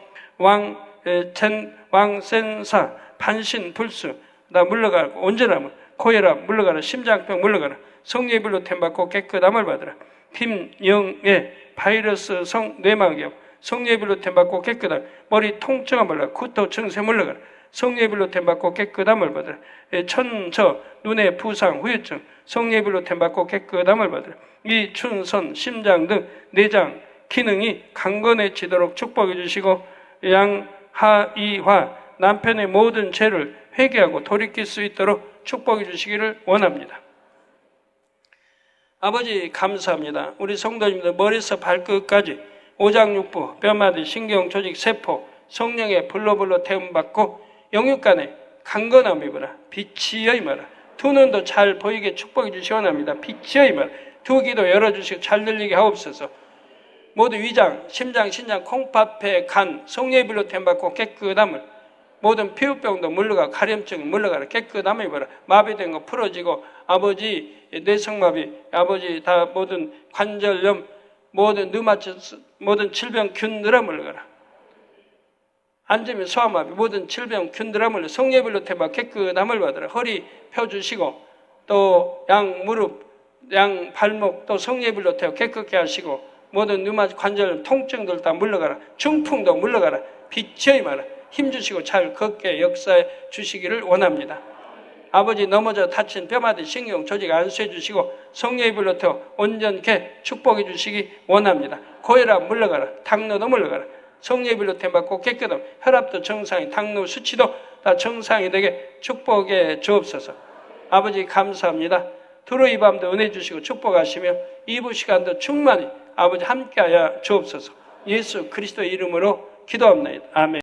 왕센사 반신불수 나 물러가고, 언제라면 코에라 물러가라. 심장병 물러가라. 성례별로 템받고 깨끗함을 받으라. 김영의 바이러스성 뇌막염 성례별로 템받고 깨끗함, 머리 통증을 물러가라. 구토 증세 물러가라. 성례별로 템받고 깨끗함을 받으라. 천저 눈의 부상 후유증 성례별로 템받고 깨끗함을 받으라. 이춘선 심장 등 내장 기능이 강건해지도록 축복해 주시고, 양하이화 남편의 모든 죄를 회개하고 돌이킬 수 있도록 축복해 주시기를 원합니다. 아버지, 감사합니다. 우리 성도님들 머리에서 발끝까지 오장육부, 뼈마디, 신경, 조직, 세포 성령의 불로불로 태움받고 영육간에 강건함 입으라. 빛이여 임하라. 두 눈도 잘 보이게 축복해 주시기 원합니다. 빛이여 임하라. 두 귀도 열어주시고 잘 들리게 하옵소서. 모두 위장, 심장, 신장, 콩팥,폐, 간 성례별로 템받고 깨끗함을, 모든 피부병도 물러가, 가려움증 물러가라. 깨끗함을 입어라. 마비된 거 풀어지고, 아버지 뇌성마비, 아버지 다 모든 관절염, 모든 류마티스, 모든 질병 균들아 물러가라. 앉으면 소아마비, 모든 질병 균들아 물러 성례별로 템받고 깨끗함을 받으라. 허리 펴주시고, 또 양 무릎, 양 발목 또 성례별로 태워 깨끗게 하시고, 모든 류마티 관절 통증들 다 물러가라. 중풍도 물러가라. 빛의 마라. 힘주시고 잘 걷게 역사해 주시기를 원합니다. 아버지, 넘어져 다친 뼈마디, 신경, 조직 안수해 주시고 성례별로 태워 온전케 축복해 주시기 원합니다. 고혈압 물러가라. 당뇨도 물러가라. 성례별로 템받고 깨끗함, 혈압도 정상이, 당뇨 수치도 다 정상이 되게 축복해 주옵소서. 아버지, 감사합니다. 두루 이 밤도 은혜 주시고 축복하시며 이부 시간도 충만히 아버지 함께하여 주옵소서. 예수 그리스도의 이름으로 기도합니다. 아멘.